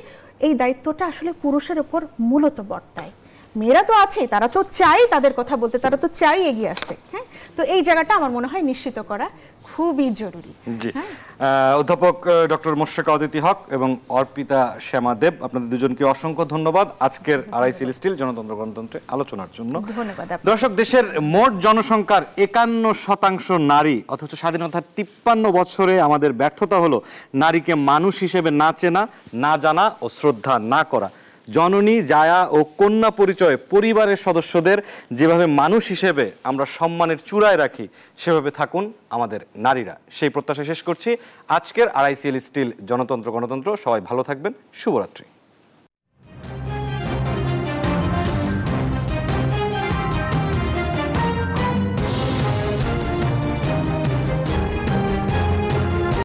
এই দায়িত্বটা আসলে পুরুষের ওপর মূলত বর্তায়। মেয়েরা তো আছে, তারা তো চাই তাদের কথা বলতে, তারা তো চাই এগিয়ে আসতে। হ্যাঁ, তো এই জায়গাটা আমার মনে হয় নিশ্চিত করা খুবই জরুরি। জি, অধ্যাপক ডক্টর মোশরেকা অদিতি হক এবং অর্পিতা শ্যামাদেব, আপনাদের দুজনকে অসংখ্য ধন্যবাদ আজকের আরআইসিএল স্টিল জনতন্ত্র গণতন্ত্রে আলোচনার জন্য। ধন্যবাদ। দর্শক, দেশের মোট জনসংখ্যার 51% নারী, অথচ স্বাধীনতার 53 বছরে আমাদের ব্যর্থতা হলো নারীকে মানুষ হিসেবে না চেনা, না জানা ও শ্রদ্ধা না করা। জননী, জায়া ও কন্যা পরিচয়ে পরিবারের সদস্যদের যেভাবে মানুষ হিসেবে আমরা সম্মানের চূড়ায় রাখি, সেভাবে থাকুন আমাদের নারীরা। সেই প্রত্যাশা শেষ করছি আজকের আরআইসিএল স্টিল জনতন্ত্র গণতন্ত্র। সবাই ভালো থাকবেন, শুভরাত্রি।